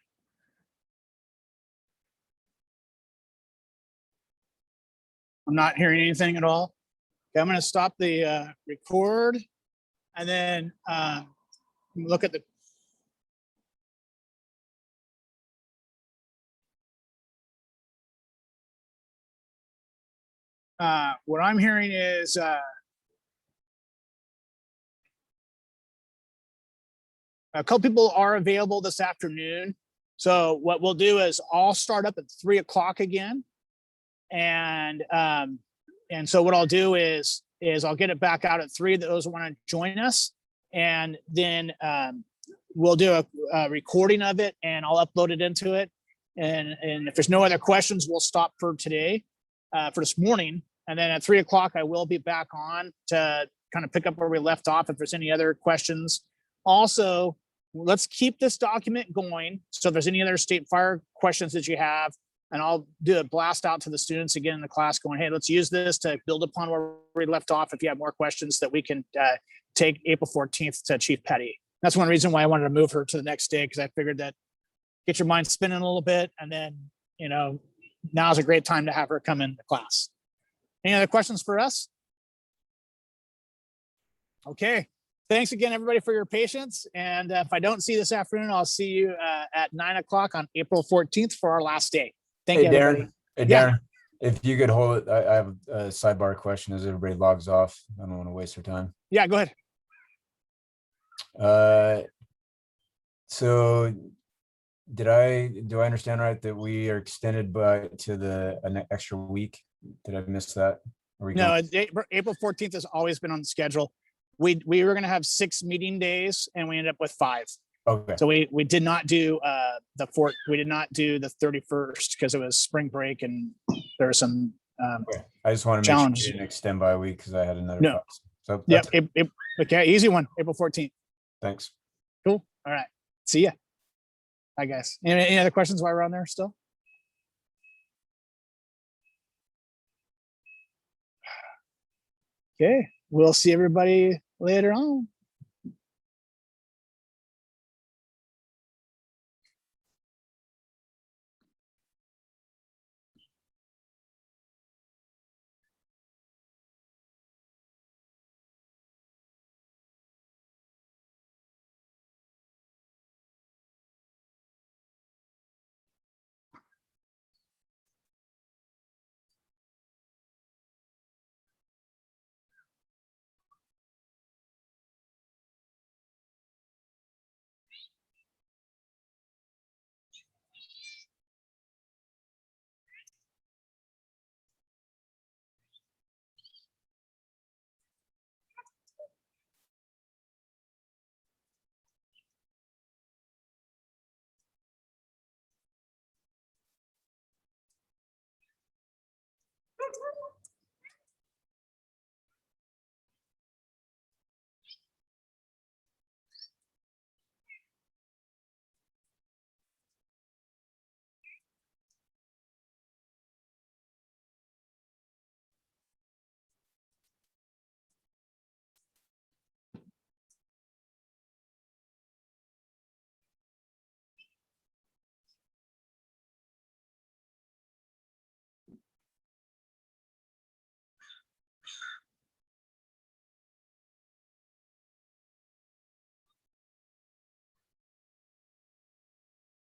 I'm not hearing anything at all. Okay, I'm going to stop the record and then look at the. What I'm hearing is a couple people are available this afternoon. So what we'll do is I'll start up at 3 o'clock again. And so what I'll do is I'll get it back out at 3, those who want to join us. And then we'll do a recording of it and I'll upload it into it. And if there's no other questions, we'll stop for today, for this morning. And then at 3 o'clock, I will be back on to kind of pick up where we left off if there's any other questions. Also, let's keep this document going. So if there's any other state fire questions that you have, and I'll do a blast out to the students again in the class going, hey, let's use this to build upon where we left off. If you have more questions that we can take April 14th to Chief Petty. That's one reason why I wanted to move her to the next day, because I figured that get your mind spinning a little bit. And then, you know, now's a great time to have her come in the class. Any other questions for us? Okay. Thanks again, everybody, for your patience. And if I don't see you this afternoon, I'll see you at 9 o'clock on April 14th for our last day. Thank you, everybody. Hey, Yeah. Darren, if you could hold it, I have a sidebar question as everybody logs off. I don't want to waste their time. Yeah, go ahead. So do I understand right that we are extended to an extra week? Did I miss that? No, April 14th has always been on the schedule. We were going to have 6 meeting days and we ended up with 5. Okay. So we did not do we did not do the 31st because it was spring break and there was some Okay. I just want to make challenge. sure you didn't extend by a week because I had another No. class. So Yep. that's Okay. Easy one. April 14th. thanks. Cool. All right. See ya. Bye, guys. Any other questions while we're on there still? Okay. We'll see everybody later on.